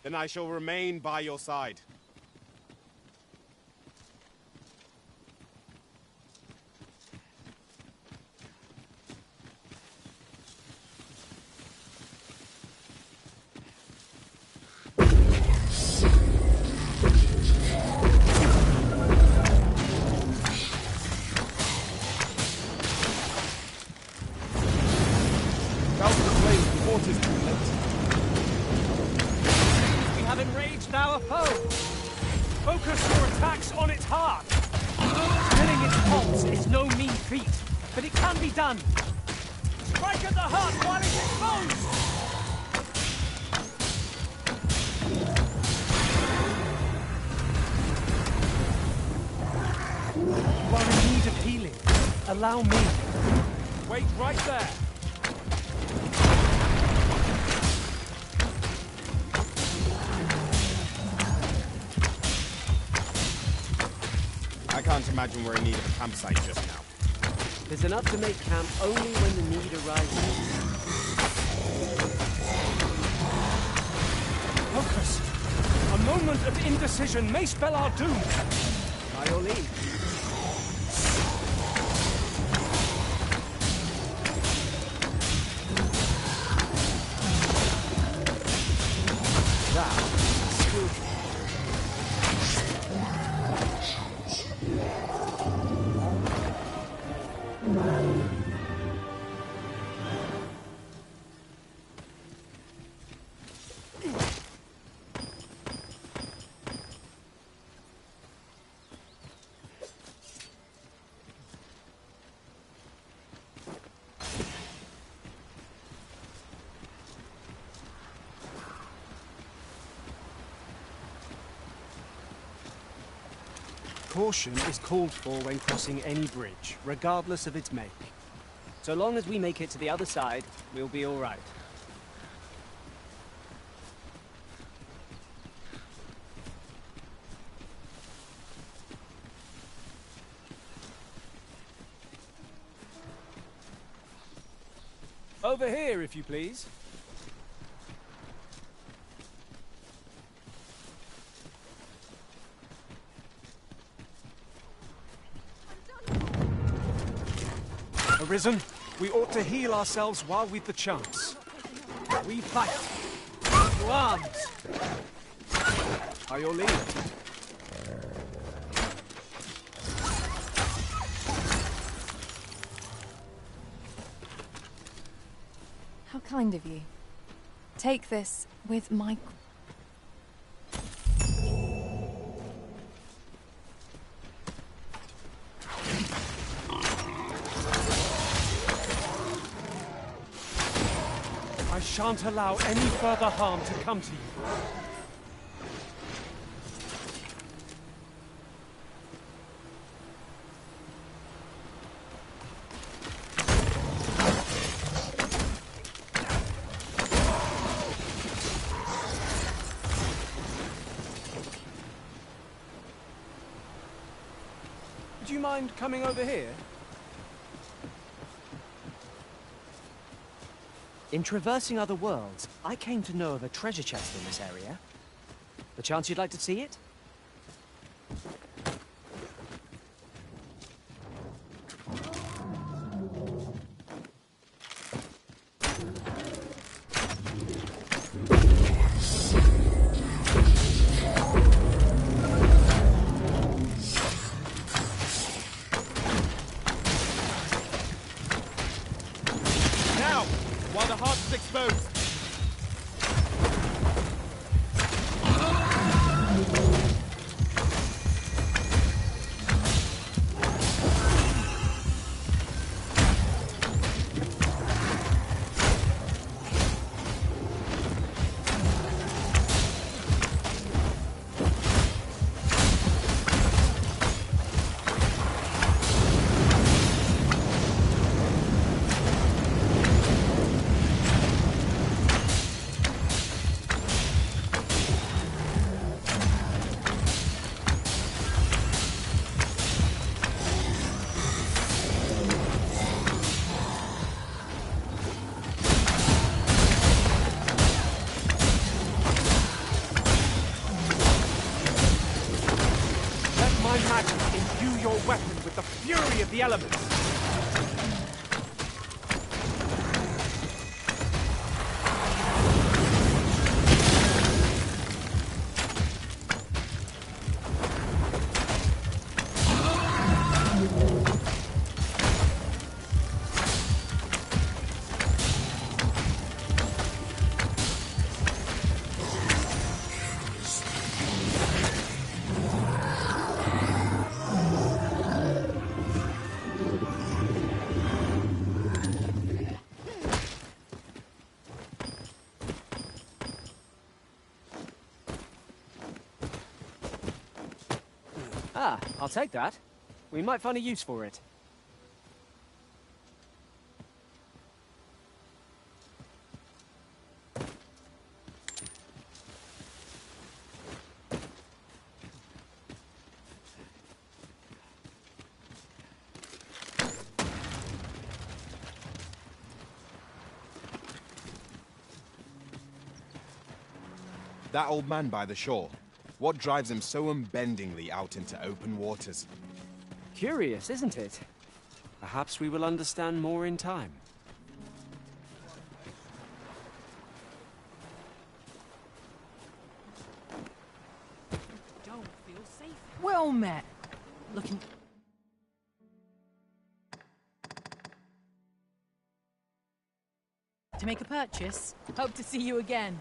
Then I shall remain by your side. We have enraged our foe. Focus your attacks on its heart. Killing its pulse is no mean feat, but it can be done. Strike at the heart while it's exposed! You are in need of healing. Allow me. Wait right there. I can't imagine we're in need of a campsite just now. There's enough to make camp only when the need arises. Focus! A moment of indecision may spell our doom. By your leave. Caution is called for when crossing any bridge, regardless of its make. So long as we make it to the other side, we'll be all right. Over here, if you please. Arisen, we ought to heal ourselves while we've the chance. We fight. To arms. By your leave. How kind of you. Take this with my... I shan't allow any further harm to come to you. Do you mind coming over here? In traversing other worlds, I came to know of a treasure chest in this area. The chance you'd like to see it? While the heart is exposed. my magic imbue your weapon with the fury of the elements. Ah, I'll take that. We might find a use for it. That old man by the shore. What drives him so unbendingly out into open waters? Curious, isn't it? Perhaps we will understand more in time. Don't feel safe. Well met. Looking... To make a purchase? Hope to see you again.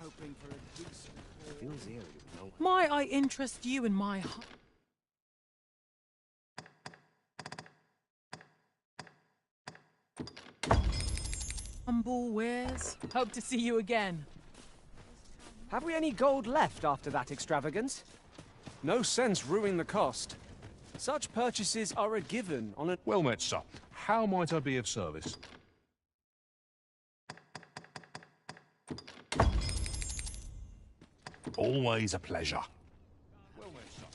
Hoping for a decent haul. Feels eerie with no one. Might I interest you in my... humble wares? Hope to see you again. Have we any gold left after that extravagance? No sense ruining the cost. Such purchases are a given on a... Well met, sir. How might I be of service? Always a pleasure. Well met, sir.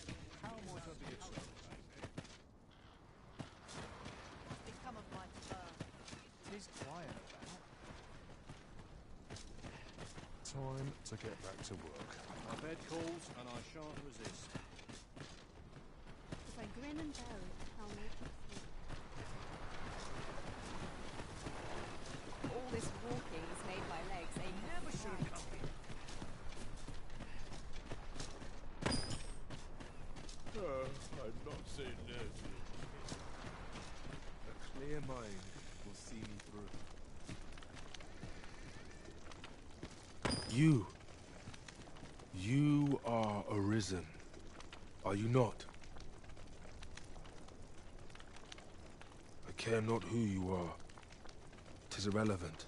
How might I be of service? Become of my fur. It is quiet about. Time to get back to work. My bed calls, and I shan't resist. If I grin and bear it, I'll make it through. All this walking has made my legs ache. Never should have come here. I'm not so nervy. A clear mind will see me through. You are arisen, are you not? I care not who you are. 'Tis irrelevant.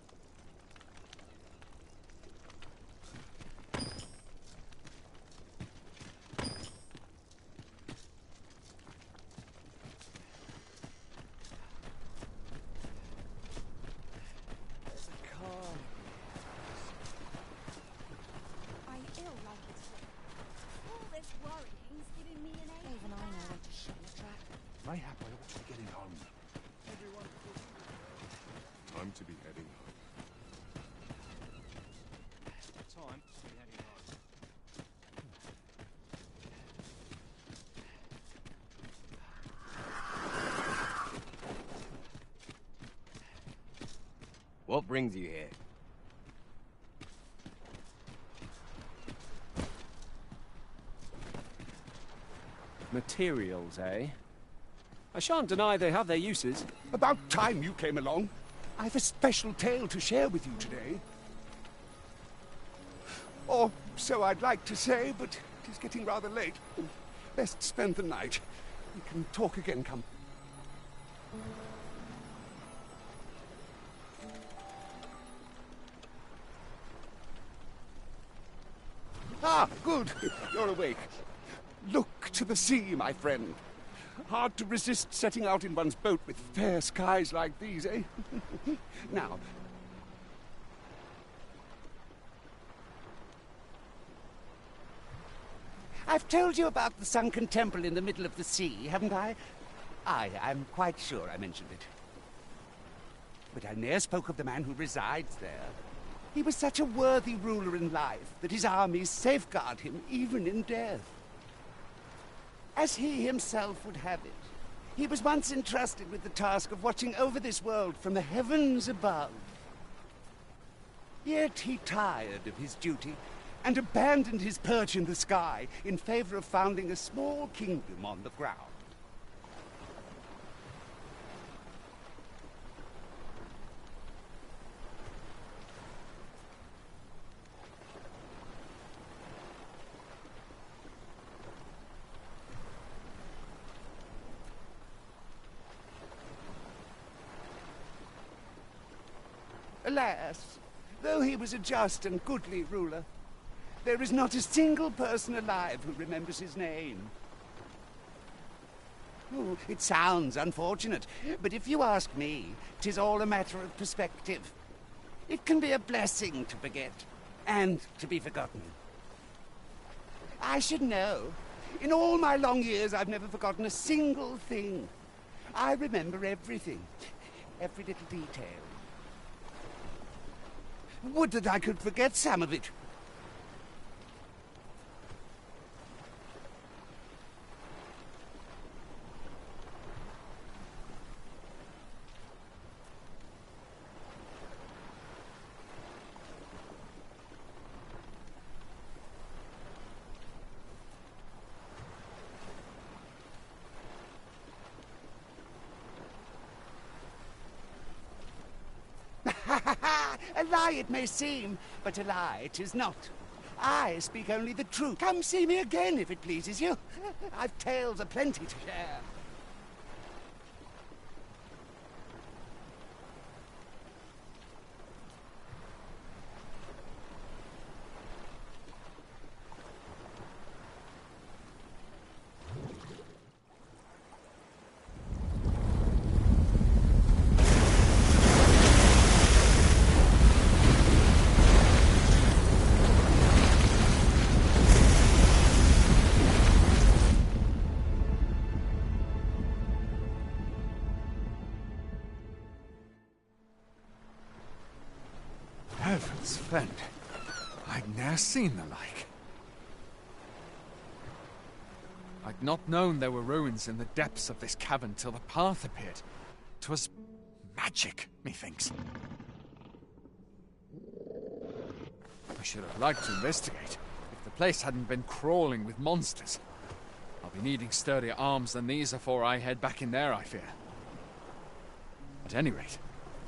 Mayhap I ought to be getting home. I'm to be heading home. Time to be heading home. What brings you here? Materials, eh? I shan't deny they have their uses. About time you came along. I've a special tale to share with you today. Or so I'd like to say, but it is getting rather late. Best spend the night. We can talk again, come. Ah, good. You're awake. Look to the sea, my friend. Hard to resist setting out in one's boat with fair skies like these, eh? Now, I've told you about the sunken temple in the middle of the sea, haven't I? I'm quite sure I mentioned it. but I ne'er spoke of the man who resides there. He was such a worthy ruler in life that his armies safeguard him even in death. As he himself would have it, he was once entrusted with the task of watching over this world from the heavens above. Yet he tired of his duty and abandoned his perch in the sky in favor of founding a small kingdom on the ground. Alas, though he was a just and goodly ruler, there is not a single person alive who remembers his name. Oh, it sounds unfortunate, but if you ask me, 'tis all a matter of perspective. It can be a blessing to forget, and to be forgotten. I should know. In all my long years, I've never forgotten a single thing. I remember everything, every little detail. Would that I could forget some of it. A lie it may seem, but a lie it is not. I speak only the truth. Come see me again if it pleases you. I've tales aplenty to share. Heavens fend. I'd ne'er seen the like. I'd not known there were ruins in the depths of this cavern till the path appeared. 'Twas magic, methinks. I should have liked to investigate, if the place hadn't been crawling with monsters. I'll be needing sturdier arms than these afore I head back in there, I fear. At any rate,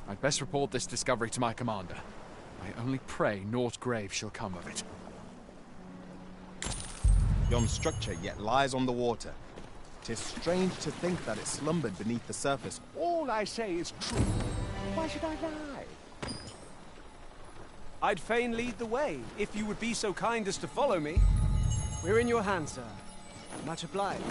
I'd best report this discovery to my commander. I only pray naught grave shall come of it. Yon structure yet lies on the water. 'Tis strange to think that it slumbered beneath the surface. All I say is true. Why should I lie? I'd fain lead the way, if you would be so kind as to follow me. We're in your hands, sir. Much obliged.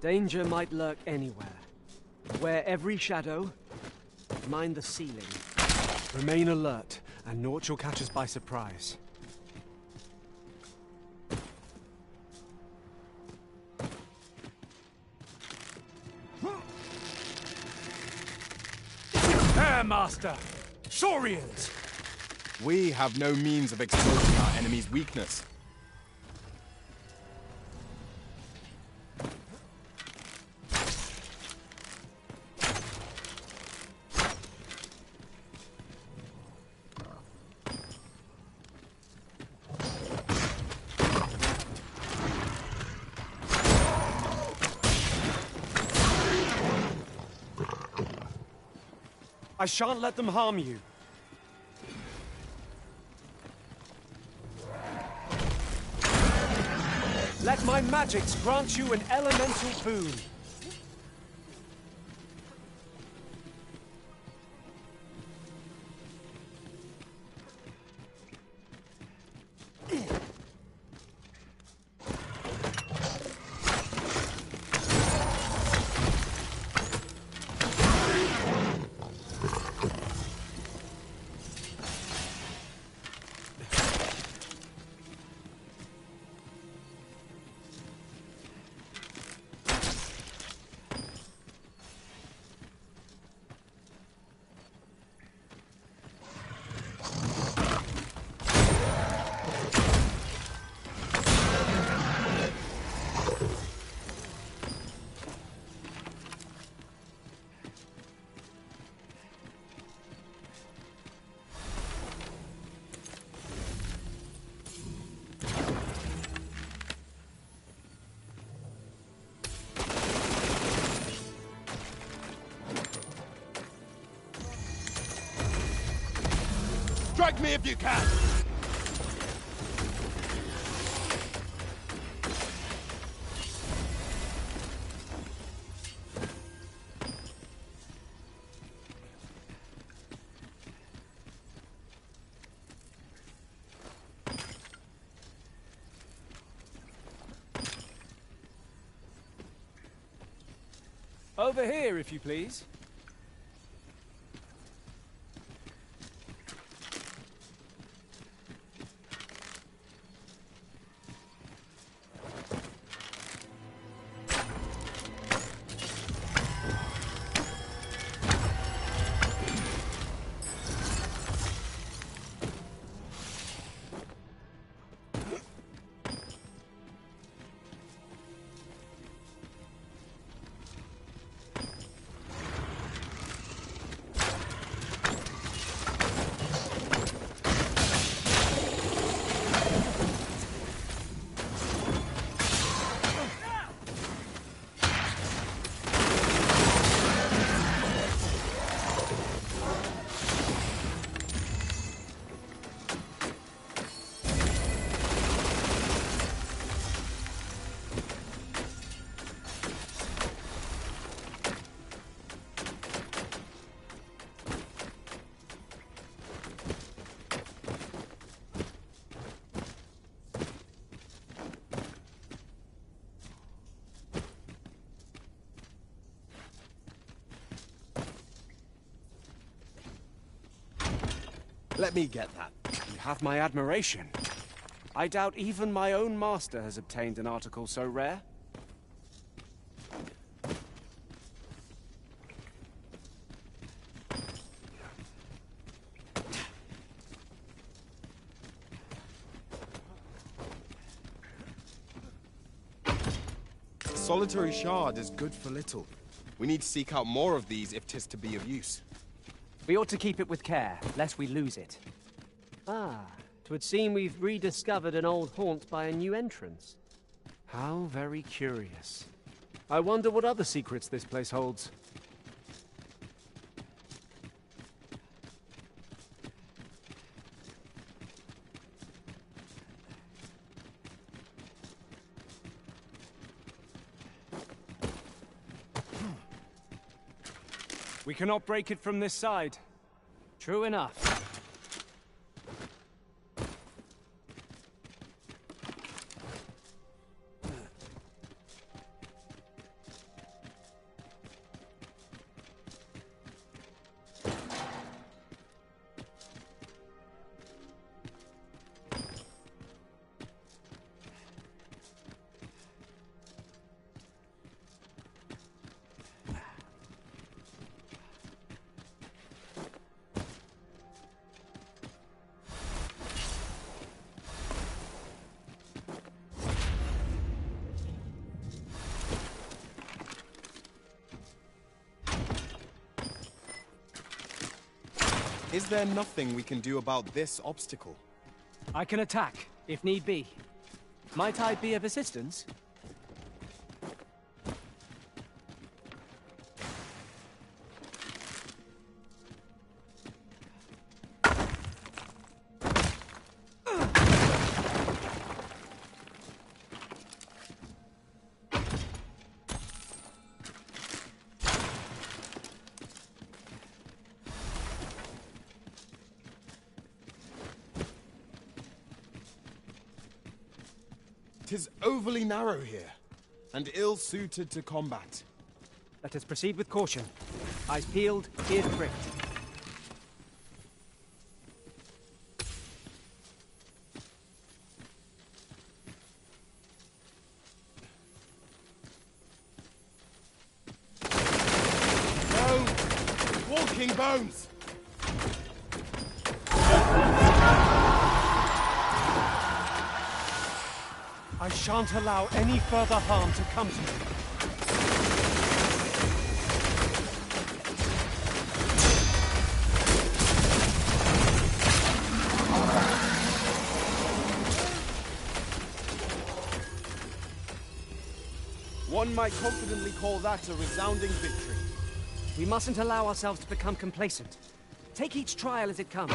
Danger might lurk anywhere. Wear every shadow, mind the ceiling. Remain alert, and naught shall catch us by surprise. There, Master! Saurians! We have no means of exposing our enemy's weakness. I shan't let them harm you. Let my magics grant you an elemental boon. Strike me if you can! Over here, if you please. Let me get that. You have my admiration. I doubt even my own master has obtained an article so rare. A solitary shard is good for little. We need to seek out more of these if 'tis to be of use. We ought to keep it with care, lest we lose it. Ah, 'twould seem we've rediscovered an old haunt by a new entrance. How very curious. I wonder what other secrets this place holds. We cannot break it from this side. True enough. Is there nothing we can do about this obstacle? I can attack, if need be. Might I be of assistance? Tis overly narrow here, and ill-suited to combat. Let us proceed with caution. Eyes peeled, ears pricked. No! Walking bones! I shan't allow any further harm to come to you. One might confidently call that a resounding victory. We mustn't allow ourselves to become complacent. Take each trial as it comes.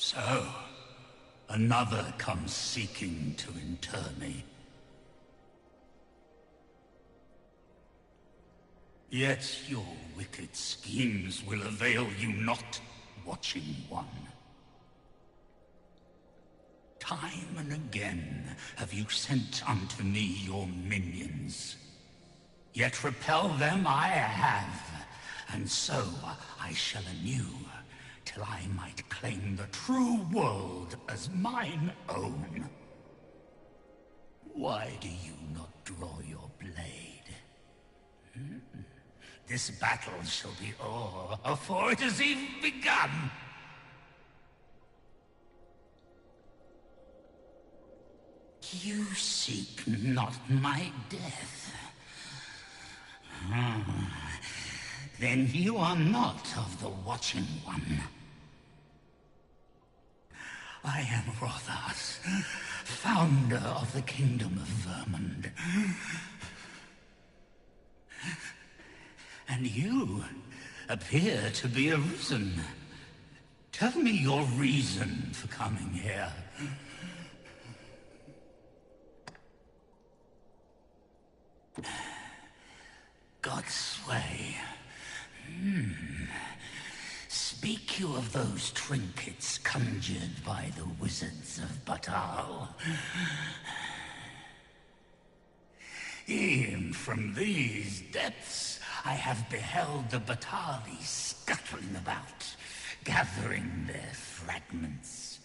So, another comes seeking to inter me. Yet your wicked schemes will avail you not, Watching One. Time and again have you sent unto me your minions. Yet repel them I have, and so I shall anew, till I might claim the true world as mine own. Why do you not draw your blade? This battle shall be o'er afore it has even begun. You seek not my death. Then you are not of the Watching One. I am Rothas, founder of the Kingdom of Vermund. And you appear to be arisen. Tell me your reason for coming here. Godsway. Speak you of those trinkets conjured by the wizards of Batal? E'en from these depths, I have beheld the Batali scuttling about, gathering their fragments.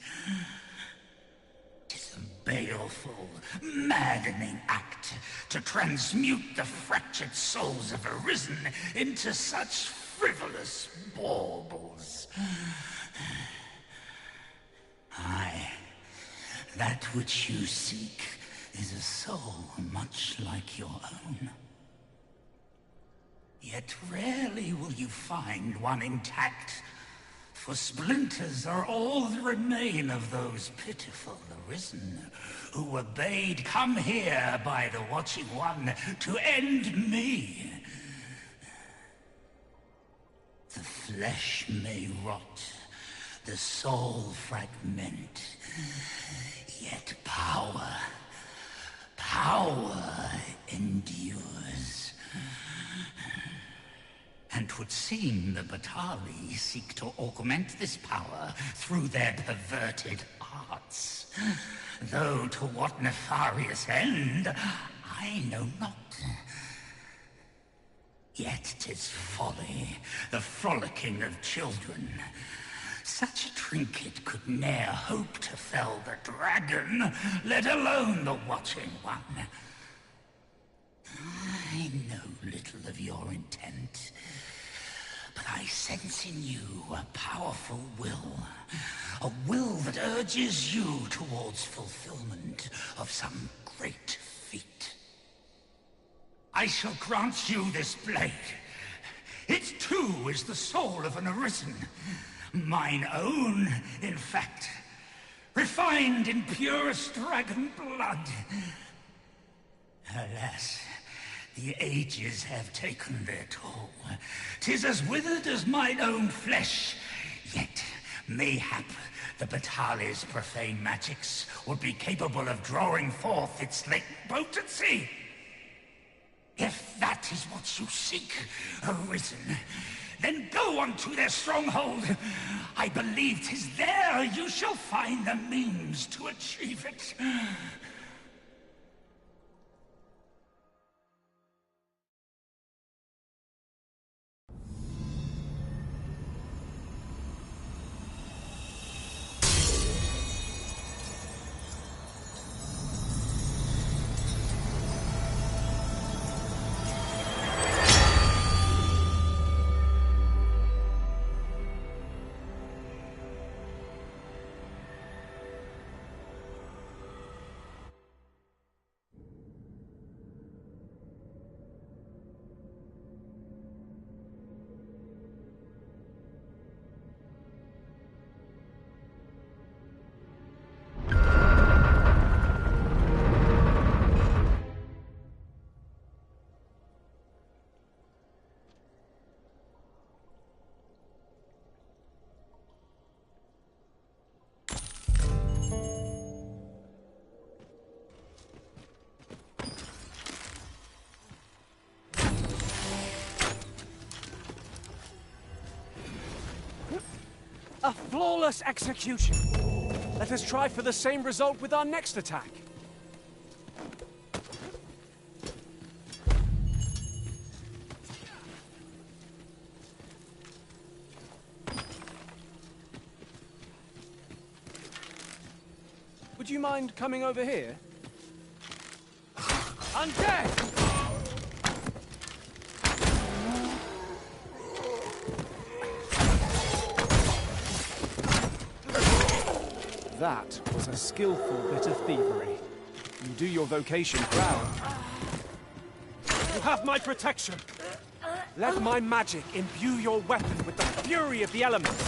'Tis a baleful, maddening act to transmute the fractured souls of Arisen into such frivolous baubles. Aye, that which you seek is a soul much like your own. Yet rarely will you find one intact, for splinters are all that remain of those pitiful Arisen, who were bade come here by the Watching One to end me. The flesh may rot, the soul fragment, yet power endures. And 'twould seem the Batali seek to augment this power through their perverted arts. Though to what nefarious end, I know not. Yet 'tis folly, the frolicking of children. Such a trinket could ne'er hope to fell the dragon, let alone the Watching One. I know little of your intent, but I sense in you a powerful will. A will that urges you towards fulfillment of some great feat. I shall grant you this blade. It too is the soul of an Arisen. Mine own, in fact. Refined in purest dragon blood. Alas, the ages have taken their toll. 'Tis as withered as mine own flesh. Yet, mayhap, the Batali's profane magics would be capable of drawing forth its latent potency. If that is what you seek, Arisen, then go unto their stronghold. I believe 'tis there you shall find the means to achieve it. A flawless execution! Let us try for the same result with our next attack. Would you mind coming over here? Undead! That was a skillful bit of thievery. You do your vocation proud. You have my protection! Let my magic imbue your weapon with the fury of the elements!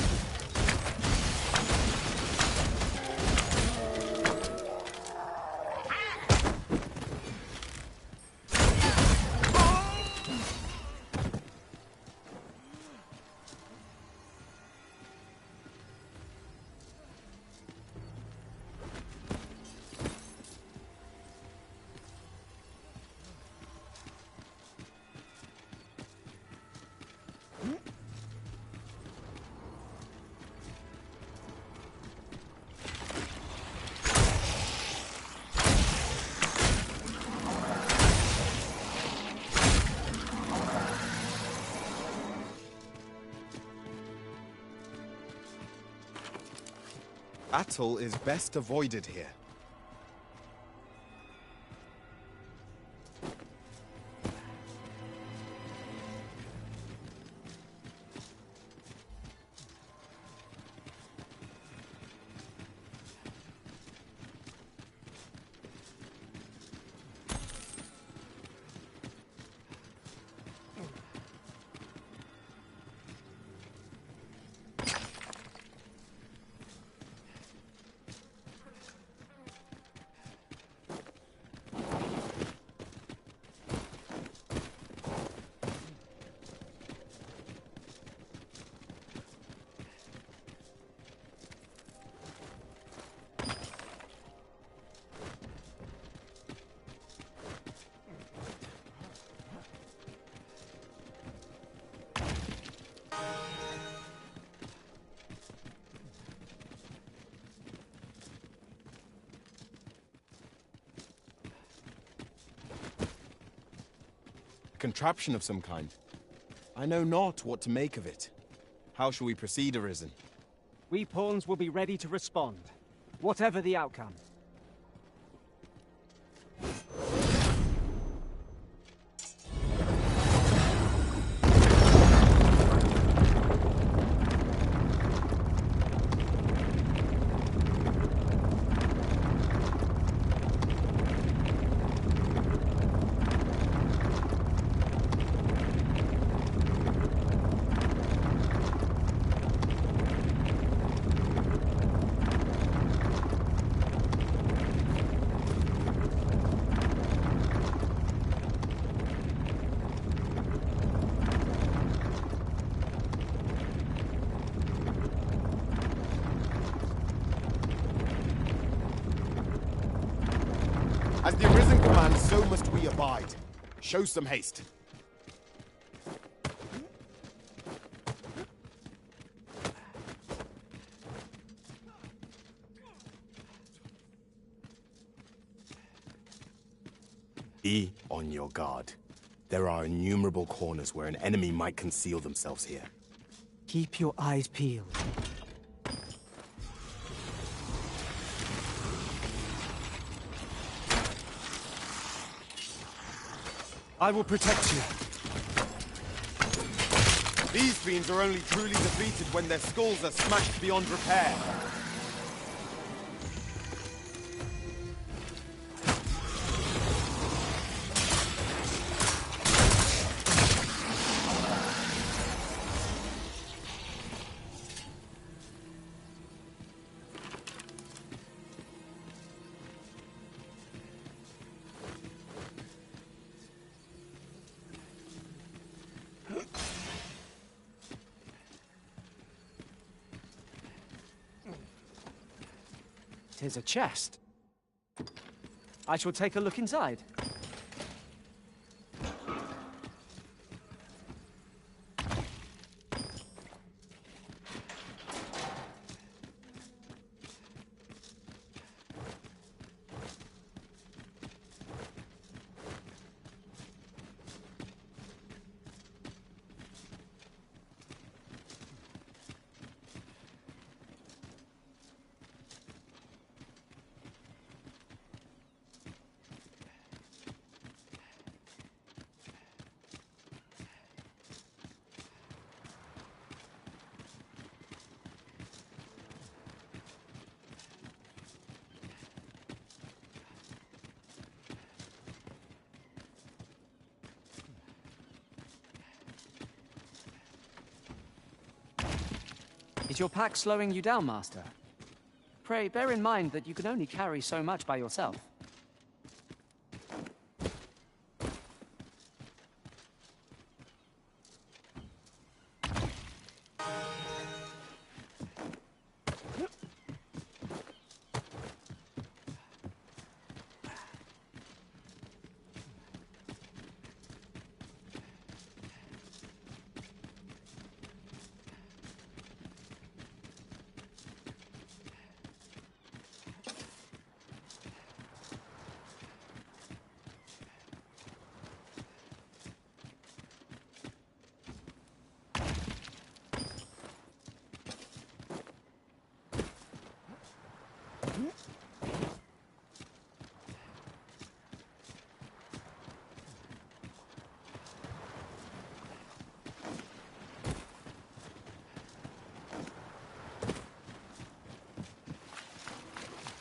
Battle is best avoided here. A contraption of some kind. I know not what to make of it. How shall we proceed, Arisen? We pawns will be ready to respond, whatever the outcome. As the Arisen commands, so must we abide. Show some haste. Be on your guard. There are innumerable corners where an enemy might conceal themselves here. Keep your eyes peeled. I will protect you. These fiends are only truly defeated when their skulls are smashed beyond repair. Tis a chest. I shall take a look inside. Is your pack slowing you down, Master? Pray, bear in mind that you can only carry so much by yourself.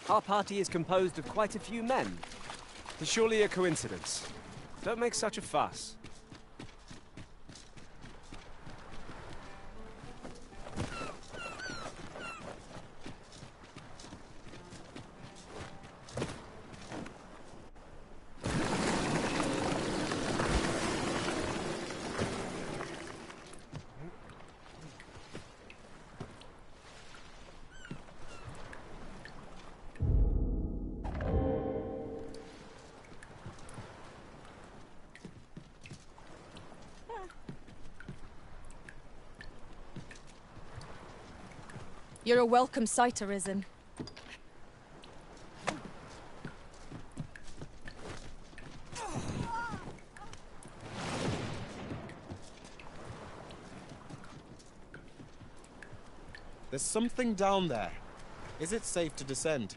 Our party is composed of quite a few men. It's surely a coincidence. Don't make such a fuss. You're a welcome sight, Arisen. There's something down there. Is it safe to descend?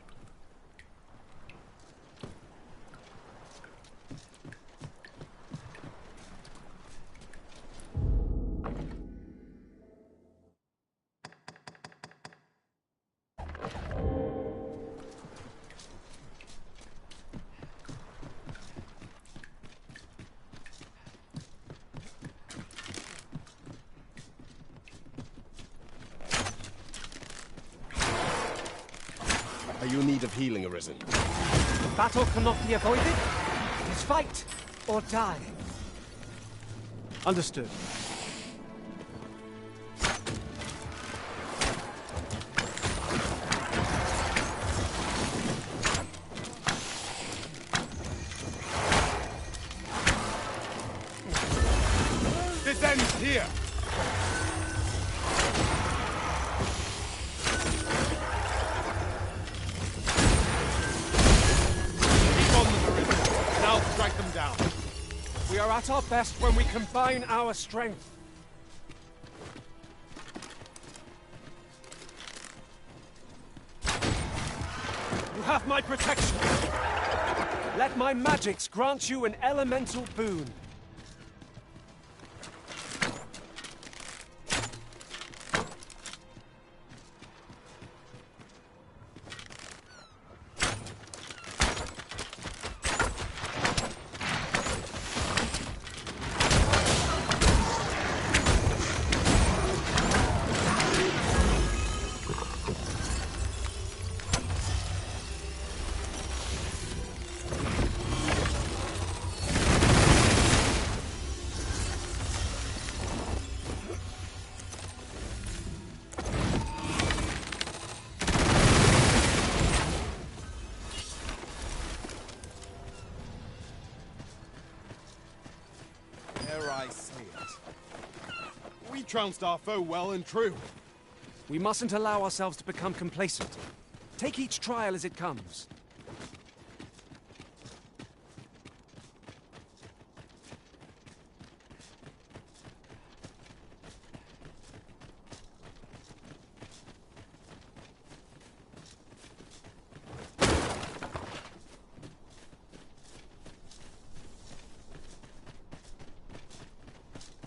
Are you in need of healing, Arisen? Battle cannot be avoided. It is fight or die. Understood. This ends here! Strike them down. We are at our best when we combine our strength. You have my protection. Let my magics grant you an elemental boon. I say it. We trounced our foe well and true. We mustn't allow ourselves to become complacent. Take each trial as it comes.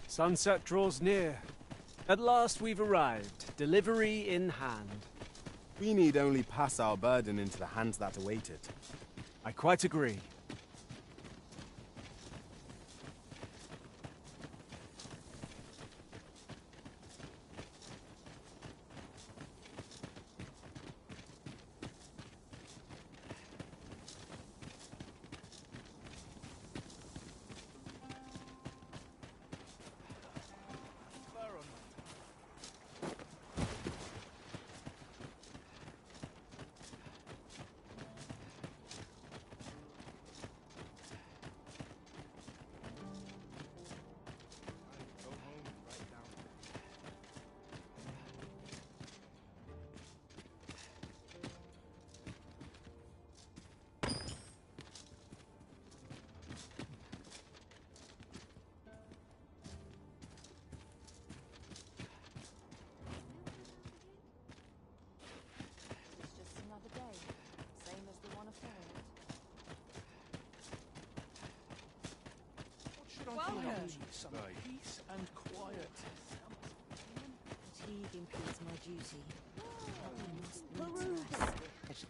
Sunset draws near. At last we've arrived, delivery in hand. We need only pass our burden into the hands that await it. I quite agree. Some peace and quiet. Fatigue impedes my duty. I must needs rest.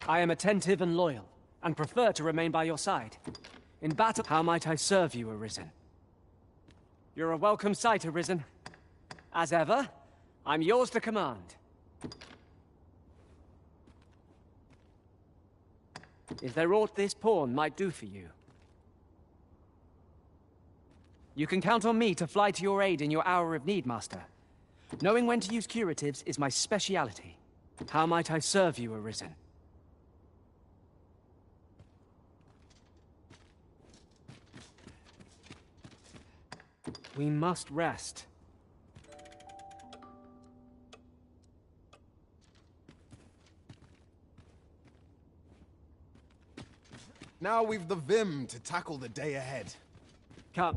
I am attentive and loyal, and prefer to remain by your side. In battle, how might I serve you, Arisen? You're a welcome sight, Arisen. As ever, I'm yours to command. Is there aught this pawn might do for you? You can count on me to fly to your aid in your hour of need, Master. Knowing when to use curatives is my speciality. How might I serve you, Arisen? We must rest. Now we've the vim to tackle the day ahead. Come.